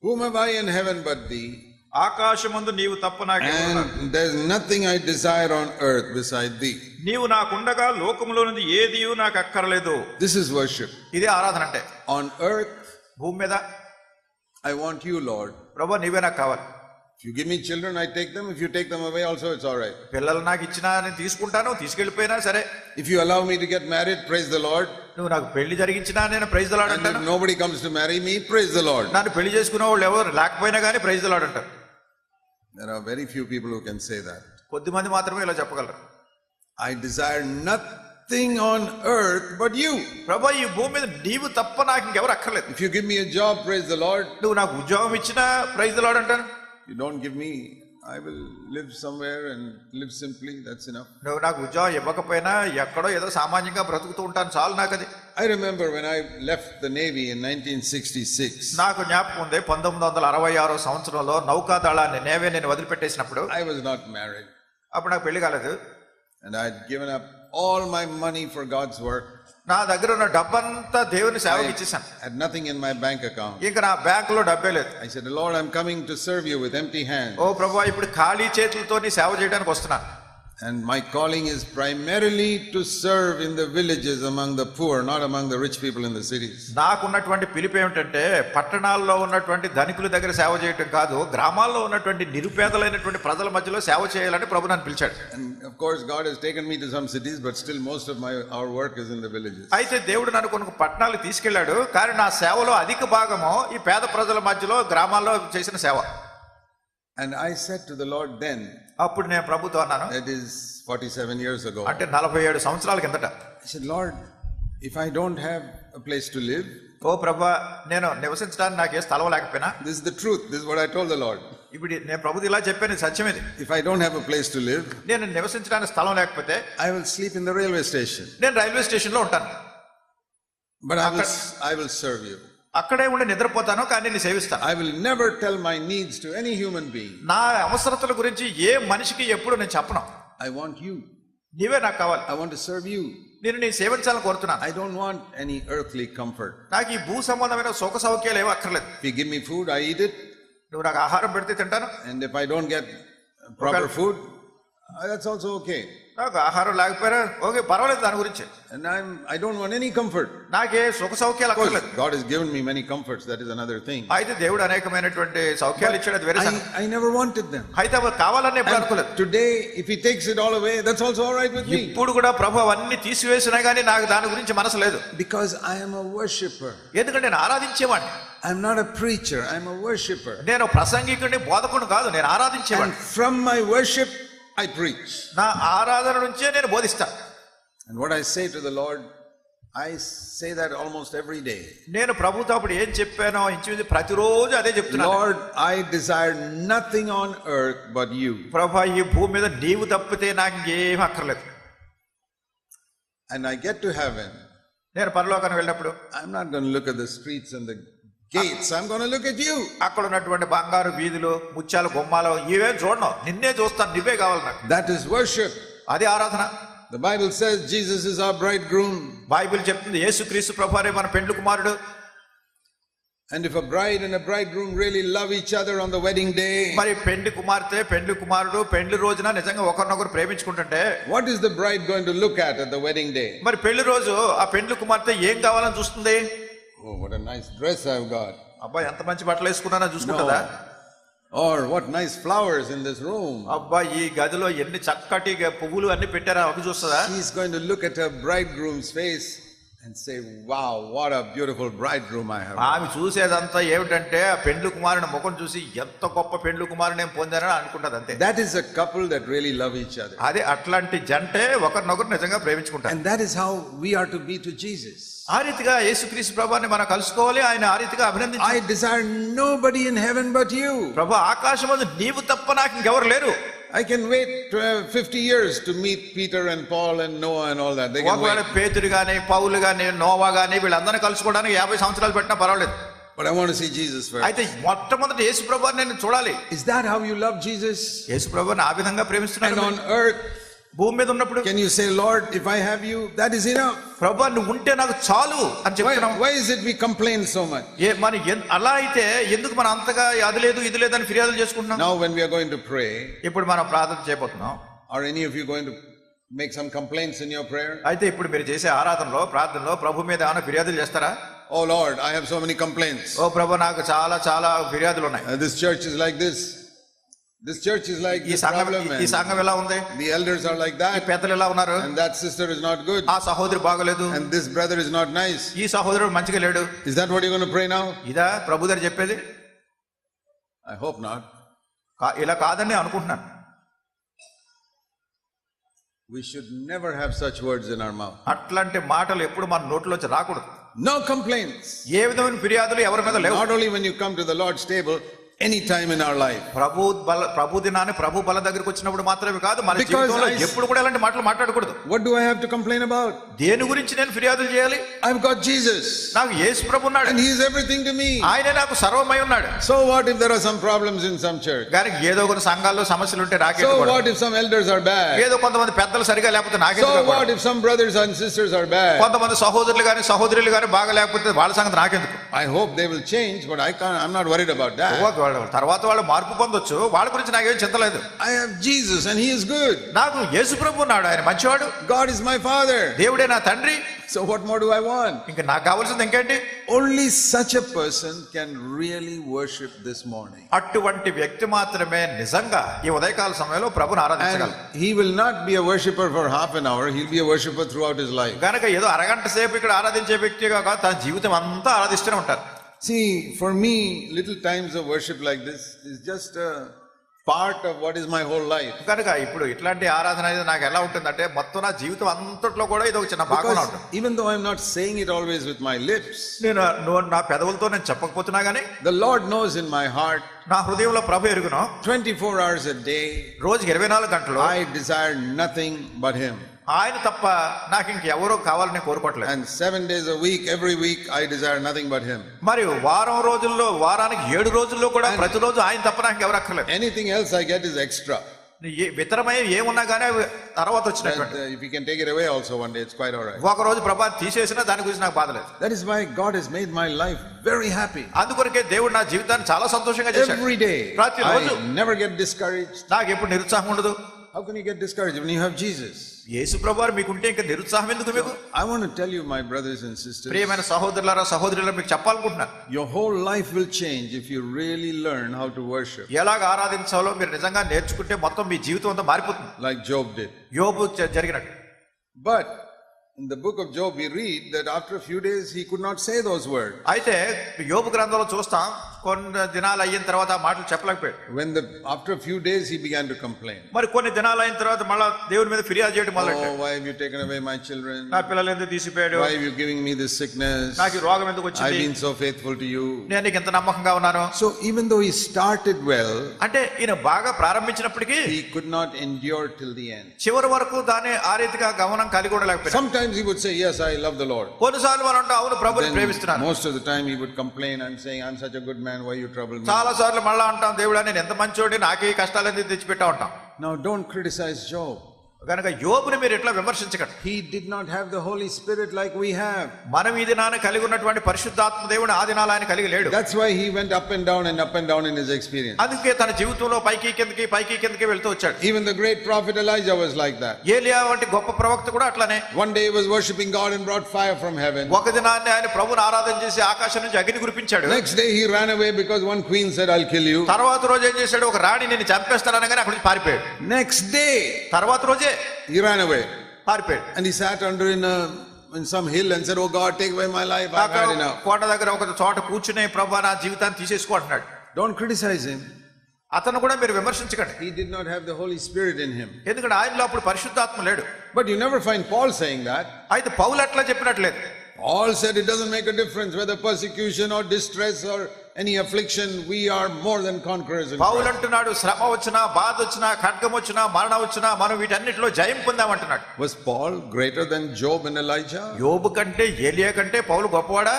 Whom have I in heaven but thee? ఆకాశమందు నీవు తప్ప నాకేమున్నది? And there's nothing I desire on earth beside thee. నీవు నాకుండగా లోకములో నుండి ఏదియు నాకు అక్కర్లేదు. This is worship. ఇదే ఆరాధన అంటే. On earth, భూమి మీద I want you, Lord. ప్రభువా, నీవే నాకు కావాలి. If you give me children, I take them. If you take them away also, it's all right. పిల్లలు నాకు ఇచ్చినా నేను తీసుకుంటాను, తీసుకెళ్లిపోయినా సరే. If you allow me to get married, praise the Lord. నువ్వు నాకు పెళ్లి జరిగించినా నేను ప్రైజ్ ది లార్డ్ And అంటాను. if nobody comes to marry me, praise the Lord. నన్ను పెళ్లి చేసుకునే వాళ్ళు ఎవరు లేకపోయినా కానీ ప్రైజ్ ది లార్డ్ అంటారు. There are very few people who can say that. కొద్ది మంది మాత్రమే ఇలా చెప్పగలరు. I desire nothing on earth but you. ప్రభా ఈ భూమి మీద నీవు తప్ప నాకు ఇంకెవరు అక్కర్లేదు. If you give me a job, praise the Lord. నువ్వు నాకు ఉద్యోగం ఇచ్చినా ప్రైజ్ ది లార్డ్ అంటాను. You don't give me, I will live somewhere and live simply. That's enough. నువ్వు నాకు ఉద్యోగం ఇవ్వకపోయినా ఎక్కడో ఏదో సామాన్యంగా బ్రతుకుతూ ఉంటాను, చాలు నాకు అది. I remember when I left the Navy in 1966. నాకు జ్ఞాపకం ఉంది 1966 సంవత్సరంలో నౌకాదళాన్ని నేవీని వదిలిపెట్టేసినప్పుడు. I was not married. అప్పుడు నాకు పెళ్లి కాలేదు. And I had given up all my money for God's work. నా దగ్గర ఉన్న డబ్బంతా దేవుని సేవకి ఇచ్చేసాను. I had nothing in my bank account. ఇంకా నా బ్యాంకులో డబ్బే లేదు. I said, Lord, I'm coming to serve you with empty hands. ఓ ప్రభువా, ఇప్పుడు ఖాళీ చేతులతో నీ సేవ చేయడానికి వస్తున్నాను. And my calling is primarily to serve in the villages among the poor, not among the rich people in the cities. నాకున్నటువంటి పిలుపు ఏమిటంటే పట్టణాల్లో ఉన్నటువంటి ధనికుల దగ్గర సేవ చేయటం కాదు, గ్రామాల్లో ఉన్నటువంటి నిరుపేదలైనటువంటి ప్రజల మధ్యలో సేవ చేయాలని ప్రభు నన్ను పిలిచాడు. And of course God has taken me to some cities, but still most of our work is in the villages. అయితే దేవుడు నన్ను కొన్ని పట్టణాలకు తీసుకెళ్లాడు, కానీ నా సేవలో అధిక భాగము ఈ పేద ప్రజల మధ్యలో గ్రామాల్లో చేసిన సేవ. And I said to the Lord then, అప్పుడు నేను ప్రభుతో అన్నాను, that is 47 years ago. అంటే 47 సంవత్సరాల కిందట. I said, Lord, if I don't have a place to live, ఓ ప్రభువా, నేను నివసించడానికి నాకు ఏ స్థలం లేకపోయినా, this is the truth, this is what I told the Lord. ఇప్పుడు నేను ప్రభుది ఇలా చెప్పాను, ఇది సత్యమేది. If I don't have a place to live, నేను నివసించడానికి స్థలం లేకపోతే I will sleep in the railway station. నేను రైల్వే స్టేషన్ లో ఉంటాను. But I will serve you. అక్కడే ఉండి నిద్రపోతాను, కానీ నేను సేవిస్తాను. I will never tell my needs to any human being. నా అవసరతల గురించి ఏ మనిషికి ఎప్పుడు నేను చెప్పను. I want you. నీవే నాకు కావాలి. I want to serve you. నేను నీ సేవించాలని కోరుతున్నాను. I don't want any earthly comfort. నాకు ఈ భూ సంబంధమైన సుఖ సౌఖ్యాలు ఏమీ అక్కర్లేదు. If you give me food, I eat it. నువ్వు నాకు ఆహారం పెడితే తింటాను. And if I don't get proper food, that's also okay. నాకు ఆహారం లేకపోయినా ఓకే, పర్వాలేదు దాని గురించి. And I don't want any comfort. నాకే సుఖ సౌఖ్యాలు అక్కర్లేదు. God has given me many comforts, that is another thing. అయితే దేవుడు అనేకమైనటువంటి సౌఖ్యాలు ఇచ్చాడు, అది వేరే సంగతి. I never wanted them. అయితే అవి కావాలని ఎప్పుడు అనుకోలేదు. Today if he takes it all away, that's also all right with me. ఇప్పుడు కూడా ప్రభు అవన్నీ తీసివేసినా కానీ నాకు దాని గురించి మనసు లేదు. Because I am a worshipper. ఎందుకంటే నేను ఆరాధించేవాడిని. I'm not a preacher, I'm a worshipper. నేను ప్రసంగికుడిని, బోధకుడిని కాదు, నేను ఆరాధించేవాడిని. And from my worship I preach. నా ఆరాధన నుంచే నేను బోధిస్తాను. And what I say to the Lord, I say that almost every day. నేను ప్రభుతో అప్పుడు ఏం చెప్పానో ఇంచుమించు ప్రతిరోజు అదే చెప్తున్నాను. Lord, I desire nothing on earth but you. ప్రభువా, ఈ భూమి మీద నీవు తప్పితే నాకు ఇంకేం అక్కర్లేదు. And I get to heaven. నేను పరలోకానికి వెళ్ళినప్పుడు I'm not going to look at the streets and the gates, I'm going to look at you. అక్కడ ఉన్నటువంటి బంగారు వీధులు, ముత్యాలు, గుమ్మాలు ఇవే చూడను, నిన్నే చూస్తాను, నువ్వే కావాలి నాకు. That is worship. అది ఆరాధన. The Bible says Jesus is our bridegroom. Bible చెప్తుంది యేసుక్రీస్తు ప్రభువారే మన పెండ్లి కుమారుడు. And if a bride and a bridegroom really love each other on the wedding day, మరి పెండ్లి కుమార్తె, పెండ్లి కుమారుడు పెండ్లి రోజున నిజంగా ఒకరినొకరు ప్రేమించుకుంటుంటే, what is the bride going to look at the wedding day? మరి పెళ్లి రోజు ఆ పెండ్లి కుమార్తె ఏం కావాలని చూస్తుంది? Oh, what a nice dress I've got. అబ్బా ఎంత మంచి బట్టలు వేసుకున్నానో చూసుకుంటుందా? Or what nice flowers in this room. అబ్బా ఈ గదిలో ఎన్ని చక్కటి పువ్వులు అన్ని పెట్టారా అవి చూస్తుందా? She's going to look at her bridegroom's face and say, wow, what a beautiful bridegroom I have. ఆమె చూసేదంతా ఏమిటంటే ఆ పెండ్లి కుమారుని ముఖం చూసి ఎంత గొప్ప పెండ్లి కుమారుని నేను పొందానని అనుకుంటది అంతే. That is a couple that really love each other. అదే అట్లాంటి జంటే ఒకరినొకరు నిజంగా ప్రేమించుకుంటారు. And that is how we are to be to Jesus. ఆ రీతిగా యేసుక్రీస్తు ప్రభువుని మనం కలుసుకోవాలి, ఆయన ఆ రీతిగా అభినందించాలి. I desire nobody in heaven but you. ప్రభు ఆకాశమందు నీవు తప్ప నాకు ఇంకెవరు లేరు. I can wait 50 years to meet Peter and Paul and Noah and all that. They can ఒకవేళ wait. పేతురు గాని, పౌలు గాని, నోవా గాని వీళ్ళందరినీ కలుసుకోవడానికి 50 సంవత్సరాలు పెట్టినా పర్వాలేదు. But I want to see Jesus first. అయితే మొట్టమొదటి యేసు ప్రభువుని నేను చూడాలి. Is that how you love Jesus? యేసు ప్రభువుని ఆ విధంగా ప్రేమిస్తున్నాను. And on earth, భూమి మీద ఉన్నప్పుడు can you say, Lord, if I have you, that is enough? ప్రభువా నువ్వు ఉంటే నాకు చాలు అని చెప్తున్నాం. Why is it we complain so much? మరి అలా అయితే ఎందుకు మనం అంతగా అది లేదు ఇది లేదని ఫిర్యాదులు చేసుకుంటున్నాం? Now when we are going to pray, ఇప్పుడు మనం ప్రార్థన చేయబోతున్నాం. are any of you going to make some complaints in your prayer? అయితే ఇప్పుడు మీరు చేసే ఆరాధనలో, ప్రార్థనలో ప్రభు మీద ఏమైనా ఫిర్యాదులు చేస్తారా? Oh Lord, I have so many complaints. ఓ ప్రభు నాకు చాలా చాలా ఫిర్యాదులు ఉన్నాయి. This church is like this. This church is like ఈ this సంఘం problem, ఈ and సంఘం ఎలా ఉంది, the elders are like ఈ that, పెద్దలు ఎలా ఉన్నారు, and that sister is not good, ఆ సహోదరి బాగలేదు, and this brother is not nice. ఈ సహోదరుడు మంచిగా లేడు. Is that what you're going to pray now? ఇదా ప్రభు గారు చెప్పేది? I hope not. ఇలా కాదని అనుకుంటున్నాను. We should never have such words in our mouth. అట్లాంటి మాటలు ఎప్పుడు మన నోట్లోంచి రాకూడదు. No complaints. ఏ విధమైన ఫిర్యాదులు ఎవరి మీద లేవు. Not only when you come to the Lord's table, any time in our life. ప్రభు దినాన్ని ప్రభు బల దగ్గరికి వచ్చినప్పుడు మాత్రమే కాదు, మన జీవితంలో ఎప్పుడు కూడా ఇలాంటి మాటలు మాట్లాడకూడదు. What do I have to complain about? దేని గురించి నేను ఫిర్యాదులు చేయాలి? I've got Jesus. నాకు యేసు ప్రభు ఉన్నాడు, and he is everything to me. ఆయనే నాకు సర్వమై ఉన్నాడు. So what if there are some problems in some church? గాని ఏదో కొన్ని సంఘాల్లో సమస్యలు ఉంటే నాకే. So what if some elders are bad? ఏదో కొంతమంది పెద్దలు సరిగా లేకపోతే నాకే. So what if some brothers and sisters are bad? కొంతమంది సహోదరులు గాని సహోదరులు గాని బాగా లేకపోతే వాళ్ళ సంగతి నాకెందుకు? I hope they will change, but I'm not worried about that. తర్వాత వాళ్ళు మార్పు పొందొచ్చు, వాళ్ళ గురించి నాకేం చింత లేదు. I have Jesus and he is good. నాకు యేసు ప్రభు ఉన్నాడు, ఆయన మంచివాడు. God is my father. దేవుడే నా తండ్రి. So what more do I want? ఇంకా నాకు కావాల్సింది ఇంకేంటి? Only such a person can really worship this morning. అటువంటి వ్యక్తి మాత్రమే నిజంగా ఈ ఉదయకాల సమయంలో ప్రభుని ఆరాధించగలరు. He will not be a worshipper for half an hour. He'll be a worshipper throughout his life. గనక ఏదో అరగంట సేపు ఇక్కడ ఆరాధించే వ్యక్తిగా కాదు, తన జీవితం అంతా ఆరాధిస్తూనే ఉంటారు. See, for me, little times of worship like this is just a part of what is my whole life. కనుక ఇప్పుడు ఇట్లాంటి ఆరాధన అనేది నాకు ఎలా ఉంటుందంటే మొత్తం నా జీవితం అంతట్లో కూడా ఇది ఒక చిన్న భాగంగా ఉంటుంది. Even though I'm not saying it always with my lips, నేను నా పెదవులతో నేను చెప్పకపోతున్నా గానీ the Lord knows in my heart, నా హృదయంలో ప్రభు ఎరుగును. 24 hours a day, రోజుకి 24 గంటలు I desire nothing but him. ఆయన తప్ప నాకు ఇంకెవరో కావాలని కోరుకోవట్లేదు. And 7 days a week, every week I desire nothing but him. మరి వారం రోజుల్లో, వారానికి 7 రోజుల్లో కూడా ప్రతిరోజు ఆయన తప్ప నాకు ఎవరు అక్కర్లేదు. Anything else I get is extra. ఇతరమై ఏమున్నా కానీ తర్వాత వచ్చినటువంటి. If you can take it away also one day, it's quite all right. ఒక రోజు ప్రభా తీసేసినా దాని గురించి నాకు బాధ లేదు. That is why God has made my life very happy. అందుకొరకే దేవుడు నా జీవితాన్ని చాలా సంతోషంగా చేశాడు. Every day ప్రతిరోజు I never get discouraged. నాకు ఎప్పుడు నిరుత్సాహం ఉండదు. How can you get discouraged when you have Jesus? యేసు ప్రభువారు మీకుంటే ఇంకా నిరుత్సాహం ఎందుకు మీకు? I want to tell you, my brothers and sisters, ప్రియమైన సహోదరులారా సహోదరులారా, మీకు చెప్పాలనుకుంటున్నాను, your whole life will change if you really learn how to worship. ఎలాగ ఆరాధించాలో మీరు నిజంగా నేర్చుకుంటే మొత్తం మీ జీవితం అంతా మారిపోతుంది, like Job did. యోబు జరిగినట్టు. But in the book of Job we read that after a few days he could not say those words. అయితే యోబు గ్రంథంలో చూస్తాం, కొన్ని దినాలు అయిన తర్వాత ఆ మాటలు చెప్పలేకపోయాడు. After a few days he began to complain. మరి కొన్ని దినాలు అయిన తర్వాత మళ్ళా దేవుని మీద ఫిర్యాదు చేయడం మొదలెట్టాడు. Oh, why have you taken away my children? నా పిల్లలు ఎందుకు తీసిపోయాడు? Why are you giving me this sickness? నాకు ఈ రోగం ఎందుకు వచ్చింది? I've been so faithful to you. నేను నీకు ఎంత నమ్మకంగా ఉన్నాను. So even though he started well, అంటే ఈయన బాగా ప్రారంభించినప్పటికీ he could not endure till the end. చివరి వరకు దాన్ని ఆ రీతిగా గమనం కలిగి ఉండలేకపోయాడు. Sometimes he would say, yes, I love the Lord. కొన్నిసార్లు మనం అంటాం, అవును ప్రభువుని ప్రేమిస్తున్నాను. Most of the time he would complain and saying, I'm such a good man, why you trouble me? చాలా సార్లు మళ్ళా అంటాం, దేవుడా నేను ఎంత మంచోడి, నాకే కష్టాలన్నీ తెచ్చిపెట్టా ఉంటాం. Now don't criticize Job. కనుక యోబుని మీరు ఎట్లా విమర్శించకండి. He did not have the Holy Spirit like we have. మనం ఈ దినాన కలిగి ఉన్నటువంటి పరిశుద్ధాత్మ దేవుని ఆ దినాలు ఆయన కలిగి లేడు. That's why he went up and down in his experience. అందుకే తన జీవితంలో పైకి కిందకి వెళ్తూ వచ్చాడు. Even the great prophet Elijah was like that. ఏలియా వంటి గొప్ప ప్రవక్త కూడా అట్లానే. One day he was worshiping God and brought fire from heaven. ఒక దినాన్ని ఆయన ప్రభువుని ఆరాధన చేసి ఆకాశం నుంచి అగ్ని కురిపించాడు. Next day he ran away because one queen said, I'll kill you. తర్వాత రోజు ఏం చేశాడు, ఒక రాణి నిన్ను చంపేస్తాననగానే అక్కడి నుంచి పారిపోయాడు. Next day తర్వాత రోజే he ran away. పారిపోయాడు. And he sat under in some hill and said, oh God, take away my life, I've had enough. కోట దగ్గర ఒక చోట కూర్చునే ప్రభువా నా జీవితాన్ని తీసేసుకో అంటున్నాడు. Don't criticize him. అతను కూడా మీరు విమర్శించకండి. He did not have the Holy Spirit in him. ఎందుకంటే ఆయనలో అప్పుడు పరిశుద్ధాత్మ లేడు. But you never find Paul saying that. అయితే పౌలు అట్లా చెప్పినట్లేదు. Paul said it doesn't make a difference whether persecution or distress or any affliction, we are more than conquerors in Paul Christ. అంటున్నాడు, శ్రమ వచ్చినా, బాధ వచ్చినా, ఖడ్గం వచ్చినా, మరణం వచ్చినా మనం వీటన్నిటిలో జయం పొందామంటున్నాడు. Was Paul greater than Job and Elijah? యోబు కంటే ఏలియా కంటే పౌలు గొప్పవాడా?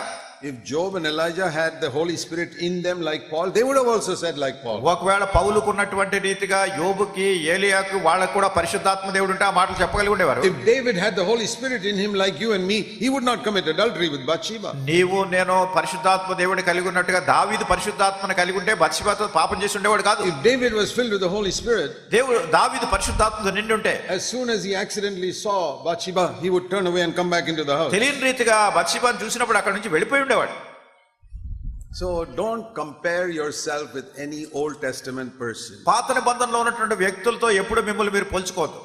If Job and Elijah had the Holy Spirit in them like Paul, they would have also said like Paul. ఒకవేళ పౌలుకు ఉన్నటువంటి రీతిగా యోబుకి ఏలియాకు వాళ్ళకు కూడా పరిశుద్ధాత్మ దేవుడు ఉంటే ఆ మాటలు చెప్పగలిగి ఉండేవారు. If David had the Holy Spirit in him like you and me, he would not commit adultery with Bathsheba. నీవు నేను పరిశుద్ధాత్మ దేవుడిని కలిగి ఉన్నట్టుగా దావీదు పరిశుద్ధాత్మను కలిగి ఉంటే బత్షెబతో పాపం చేసి ఉండేవాడు కాదు. If David was filled with the Holy Spirit, దావీదు పరిశుద్ధాత్మతో నిండి ఉంటే as soon as he accidentally saw Bathsheba, he would turn away and come back into the house. తెలియని రీతిగా బత్షెబను చూసినప్పుడు అక్కడ నుంచి వెళ్ళిపోయి ఉండేవాడు. So don't compare yourself with any Old Testament person. పాత నిబంధనలో ఉన్నటువంటి వ్యక్తులతో ఎప్పుడు మిమ్మల్ని మీరు పోల్చుకోవద్దు.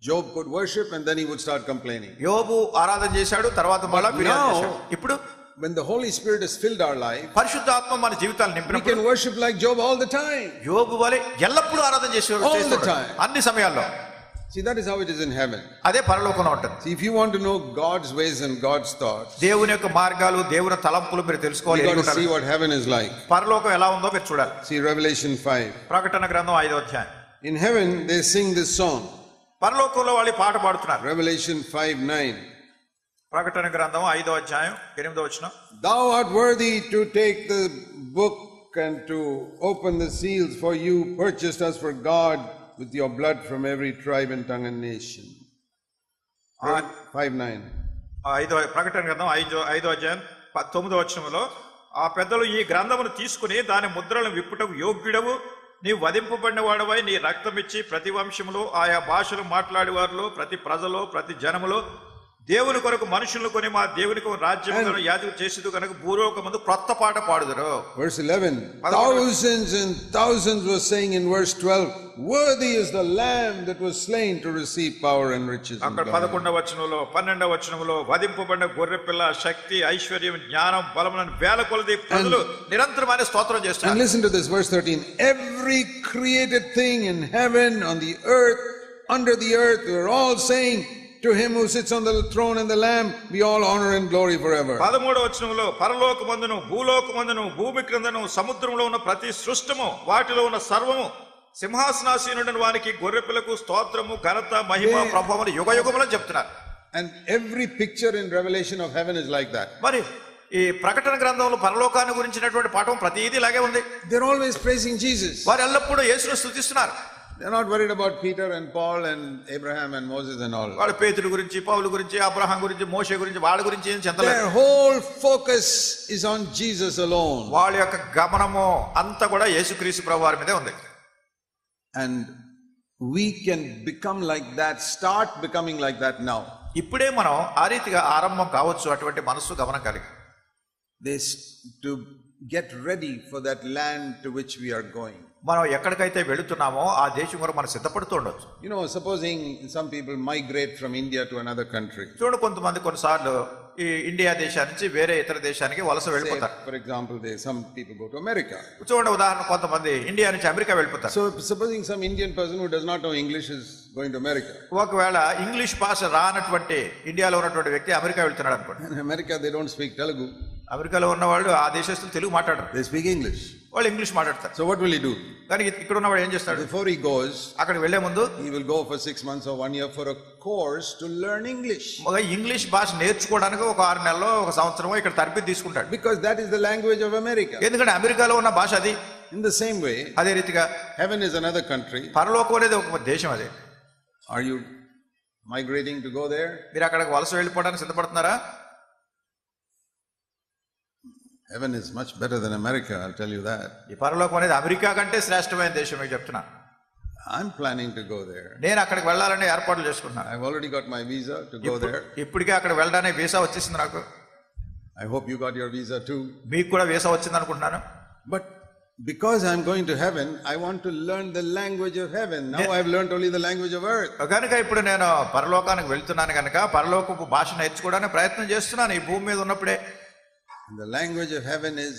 Job could worship and then he would start complaining. యోబు ఆరాధన చేశాడు, తర్వాత మళ్ళా ఫిర్యాదు చేశాడు. ఇప్పుడు when the Holy Spirit has filled our life, పరిశుద్ధాత్మ మన జీవితాలను we నింపినప్పుడు can worship like Job all the time. యోబు వలె ఎల్లప్పుడూ ఆరాధన చేసేవాడు, All the time. అన్ని సమయాల్లో. See, that is how it is in heaven. అదే పరలోకంలో ఉంటుంది. See, if you want to know God's ways and God's thoughts, దేవుని యొక్క మార్గాలు, దేవుని తలంపులు మీరు తెలుసుకోవాలి. you got to see what heaven is like. పరలోకం ఎలా ఉందో మీరు చూడాలి. See Revelation 5. ప్రకటన గ్రంథం 5వ అధ్యాయం. In heaven they sing this song. పరలోకంలో వాళ్ళు పాట పాడుతున్నారు. Revelation 5:9. ప్రకటన గ్రంథం 5వ అధ్యాయం 8వ వచనం. Thou art worthy to take the book and to open the seals, for you purchased us for God with your blood from every tribe and tongue and nation. 5:9. ప్రకటన గ్రంథం 5వ అధ్యాయం 9వ వచనంలో, ఆ పెద్దలు ఈ గ్రంథమును తీసుకుని దాని ముద్రలను విప్పుటకు యోగ్యుడవు, నీవు వధింపబడిన వాడవై నీ రక్తం ఇచ్చి ప్రతి వంశములో ఆయా భాషలు మాట్లాడేవారిలో ప్రతి ప్రజలో ప్రతి జనములో దేవుని కొరకు మనుషులను కొని మా దేవునికి రాజ్యములను యాజకు చేసేది కనుక భూలోకమందు క్రొత్త పాట పాడుదురు. Verse 11. Thousands and thousands were saying in verse 12, worthy is the lamb that was slain to receive power and riches. అక్కడ 11వ వచనంలో 12వ వచనంలో వధింపబడిన గొర్రె పిల్ల శక్తి ఐశ్వర్యం జ్ఞానం బలములను వేల కొలది ప్రజలు నిరంతరమైన స్తోత్రం చేస్తున్నారు. And listen to this, verse 13. Every created thing in heaven, on the earth, under the earth, we're all saying, to him who sits on the throne and the lamb be all honor and glory forever. 13వ వచనంలో పరలోకమందును భూలోకమందును భూమి క్రిందను సముద్రంలో ఉన్న ప్రతి సృష్టము వాటిలో ఉన్న సర్వము సింహాసనాసీనుడైన వానికి గొర్రెపిల్లకు స్తోత్రము ఘనత మహిమ ప్రభావం యుగయుగములని చెప్తున్నారు. And every picture in Revelation of heaven is like that. మరి ఈ ప్రకటన గ్రంథంలో పరలోకాన్ని గురించినటువంటి పాఠం ప్రతిదీ ఇలాగే ఉంది. They're always praising Jesus. వారు ఎల్లప్పుడూ యేసును స్తుతిస్తున్నారు. They're not worried about Peter and Paul and Abraham and Moses and all. వాళ్ళు పేతురు గురించి పౌలు గురించి అబ్రహాం గురించి మోషే గురించి వాళ్ళ గురించి ఏం చెందలేదు. Their whole focus is on Jesus alone. వాళ్ళ యొక్క గమనము అంతా కూడా యేసుక్రీస్తు ప్రభువారి మీదే ఉంది. And we can become like that, start becoming like that now. ఇప్పుడే మనం ఆ రీతిగా ఆరంభం కావచ్చు అటువంటి మనస్సు గమనం కలిగి. To get ready for that land to which we are going. మనం ఎక్కడికైతే వెళుతున్నామో ఆ దేశం కొరకు మనం సిద్ధపడుతూ ఉండొచ్చు. You know, supposing some people migrate from India to another country. చూడండి, కొంతమంది కొన్నిసార్లు ఈ ఇండియా దేశం నుంచి వేరే ఇతర దేశానికి వలస వెళ్ళిపోతారు. For example, some people go to America. చూడండి, ఉదాహరణ కొంతమంది ఇండియా నుంచి అమెరికా వెళ్ళిపోతారు. So supposing some Indian person who does not know English is going to America. ఒకవేళ ఇంగ్లీష్ భాష రానటువంటి ఇండియాలో ఉన్నటువంటి వ్యక్తి అమెరికా వెళ్తున్నాడు అనుకోండి. In America they don't speak Telugu. అమెరికాలో ఉన్న వాళ్ళు ఆ దేశస్తులు తెలుగు మాట్లాడరు. They speak English. వాళ్ళు ఇంగ్లీష్ మాట్లాడతారు. So what will he do? కానీ ఇక్కడ ఉన్నవాడు ఏం చేస్తాడు? Before he goes, అక్కడికి వెళ్లే ముందు he will go for 6 months or 1 year for a course to learn English. ఒక ఇంగ్లీష్ భాష నేర్చుకోవడానికి ఒక 6 నెలల్లో ఒక సంవత్సరమో ఇక్కడ తరబేతి తీసుకుంటాడు. Because that is the language of America. ఎందుకంటే అమెరికాలో ఉన్న భాష అది. In the same way, అదే రీతిగా heaven is another country. పరలోకం అనేది ఒక దేశం అది. Are you migrating to go there? మీరు అక్కడికి వలస వెళ్ళిపోవడానికి సిద్ధపడుతున్నారా? Heaven is much better than America, I'll tell you that. ఈ పరలోకం అనేది అమెరికా కంటే శ్రేష్టమైన దేశం మీకు చెప్తున్నా. I'm planning to go there. నేను అక్కడికి వెళ్ళాలని ఏర్పాట్లు చేసుకున్నాను. I've already got my visa to go there. ఇప్పటికే అక్కడ వెళ్ళడానికి వీసా వచ్చేసింది నాకు. I hope you got your visa too. మీకు కూడా వీసా వచ్చింది అనుకుంటున్నాను. But because I'm going to heaven, I want to learn the language of heaven. Now I've learned only the language of earth. కనుక ఇప్పుడు నేను పరలోకానికి వెళ్తున్నాను కనుక పరలోకపు భాష నేర్చుకోవడానికి ప్రయత్నం చేస్తున్నాను ఈ భూమి మీద ఉన్నప్పుడే. And the language of heaven is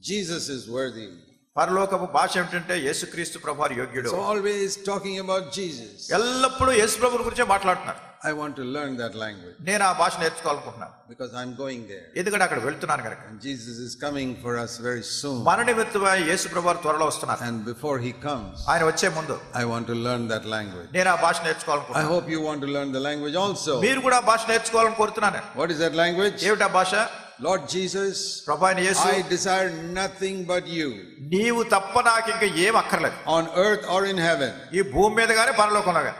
Jesus is worthy. పరలోకపు భాష ఏమిటంటే యేసుక్రీస్తు ప్రభువారు యోగ్యుడు. It's always talking about Jesus. ఎల్లప్పుడూ యేసు ప్రభువు గురించే మాట్లాడుతున్నారు. I want to learn that language. నేను ఆ భాష నేర్చుకోవాలనుకుంటున్నాను. Because I'm going there. ఎందుకంటే అక్కడ వెళ్తున్నాను కనుక. And Jesus is coming for us very soon. మన నిమిత్తమై యేసు ప్రభువారు త్వరలో వస్తున్నారు. And before he comes, ఆయన వచ్చే ముందు I want to learn that language. నేను ఆ భాష I నేర్చుకోవాలనుకుంటున్నాను. hope you want to learn the language also. మీరు కూడా ఆ భాష నేర్చుకోవాలని కోరుతున్నాను. What is that language? ఏమిటా భాష? Lord Jesus, ప్రభువైన యేసు, I desire nothing but you. నీవు తప్ప నాకు ఇంకా ఏం అక్కర్లేదు. On earth or in heaven. ఈ భూమి మీద గానీ పరలోకంలో గానీ.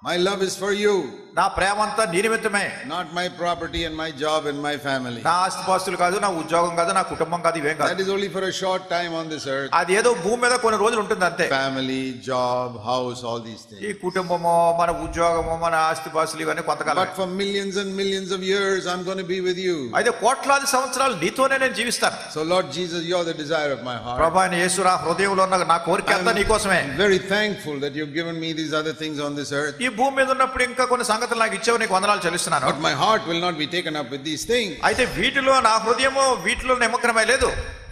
My love is for you. నా ప్రేమ అంతా నీ నిమిత్తమే, not my property and my job and my family. నా ఆస్తిపాస్తులు కాదు, నా ఉద్యోగం కాదు, నా కుటుంబం కాదు, ఇవేం కాదు. That is only for a short time on this earth. అది ఏదో భూమి మీద కొన్ని రోజులు ఉంటుంది అంతే. Family, job, house, all these ఈ things. కుటుంబము, మన ఉద్యోగము, మన ఆస్తిపాస్తులు ఇవన్నీ కొంతకాలం. But for millions and millions of years, I'm going to be with you. అయితే కోట్లాది సంవత్సరాలు నీతోనే నేను జీవిస్తాను. So Lord Jesus, you're the desire of my heart. ప్రభు అయిన యేసు, నా హృదయంలో ఉన్న నా కోరిక అంతా నీ కోసమే. I'm very thankful that you've given me these other things on this earth. ఈ భూమి మీద ఉన్నప్పుడు ఇంకా కొన్ని సంగతులు నాకు ఇచ్చావు, నీకు వందనాలు చెల్లిస్తున్నాను. But my heart will not be taken up with these things. అయితే వీటిలో నా హృదయము వీటిలో నిమగ్నమై లేదు.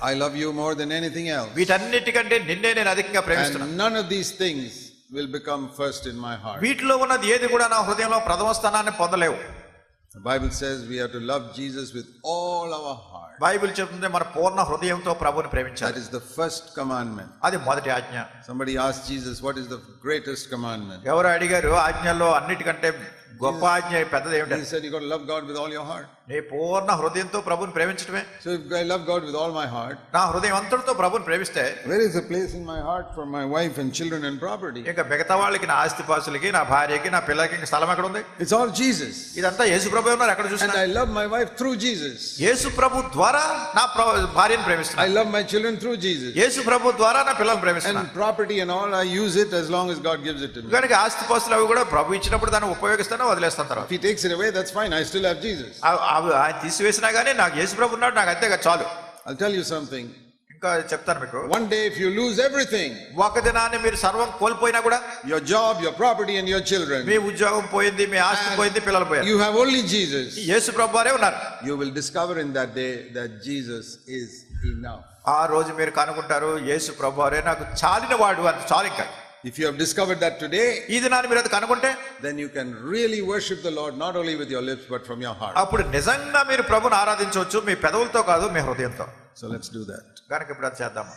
I love you more than anything else. వీటన్నిటికంటే నిన్నే నేను అధికంగా ప్రేమిస్తున్నాను. And none of these things will become first in my heart. వీటిలో ఉన్నది ఏది కూడా నా హృదయంలో ప్రథమ స్థానాన్ని పొందలేవు. The Bible says we have to love Jesus with all our heart. Bible చెప్తుంది మన పూర్ణ హృదయంతో ప్రభువుని That ప్రేమించాలి. is the first commandment. అది మొదటి ఆజ్ఞ. Somebody asked Jesus, what is the greatest commandment? ఎవరు అడిగారు ఆజ్ఞల్లో అన్నిటికంటే గొప్ప ఆజ్ఞ పెద్దది He ఏమిటి? said, you got to love God with all your heart. నీ పూర్ణ హృదయంతో ప్రభువుని ప్రేమించడమే. So if I love God with all my heart, నా హృదయం అంతటితో ప్రభువుని ప్రేమిస్తే where is the place in my heart for my wife and children and property? ఇంకా మిగతా వాళ్ళకి, నా ఆస్తిపాస్తులకి, నా భార్యకి, నా పిల్లలకి ఇంకా స్థలం ఎక్కడ ఉంది? It's all Jesus. ఇదంతా యేసు ప్రభు ఉన్నారు. ఎక్కడ And చూసినా I love my wife through Jesus. యేసు ప్రభు ద్వారా నా భార్యను I ప్రేమిస్తున్నాను. love my children through Jesus. యేసు ప్రభు ద్వారా నా పిల్లల్ని ప్రేమిస్తున్నాను. And property and all, I use it as long as God gives it to me. కనుక ఆస్తిపాస్తులు అవి కూడా ప్రభు ఇచ్చినప్పుడు దాన్ని ఉపయోగిస్తాను, వదిలేస్తాను. తర్వాత If he takes it away, that's fine. I still have Jesus. ఆయన తీసివేసినా గానీ నాకు యేసు ప్రభు ఉన్నాడు, నాకు అంతే చాలు. I'll tell you something. ఇంకా చెప్తాను మీకు. One day if you lose everything, ఒక దినాన్ని మీరు సర్వం కోల్పోయినా కూడా, your job, your property and your children, మీ ఉద్యోగం పోయింది, మీ ఆస్తి పోయింది, పిల్లలు పోయారు, you have only Jesus, యేసు ప్రభు వారే ఉన్నారు. you will discover in that day that Jesus is enough. ఆ రోజు మీరు కనుకుంటారు యేసు ప్రభు వారే నాకు చాలిన వాడు అని. చాలు ఇంకా. If you have discovered that today, ఈ దినాన్ని మీరు అది కనుకుంటే, then you can really worship the Lord not only with your lips but from your heart. అప్పుడు నిజంగా మీరు ప్రభుని ఆరాధించవచ్చు, మీ పెదవులతో కాదు, మీ హృదయంతో. So let's do that. కనుక ఇప్పుడు అది చేద్దాము.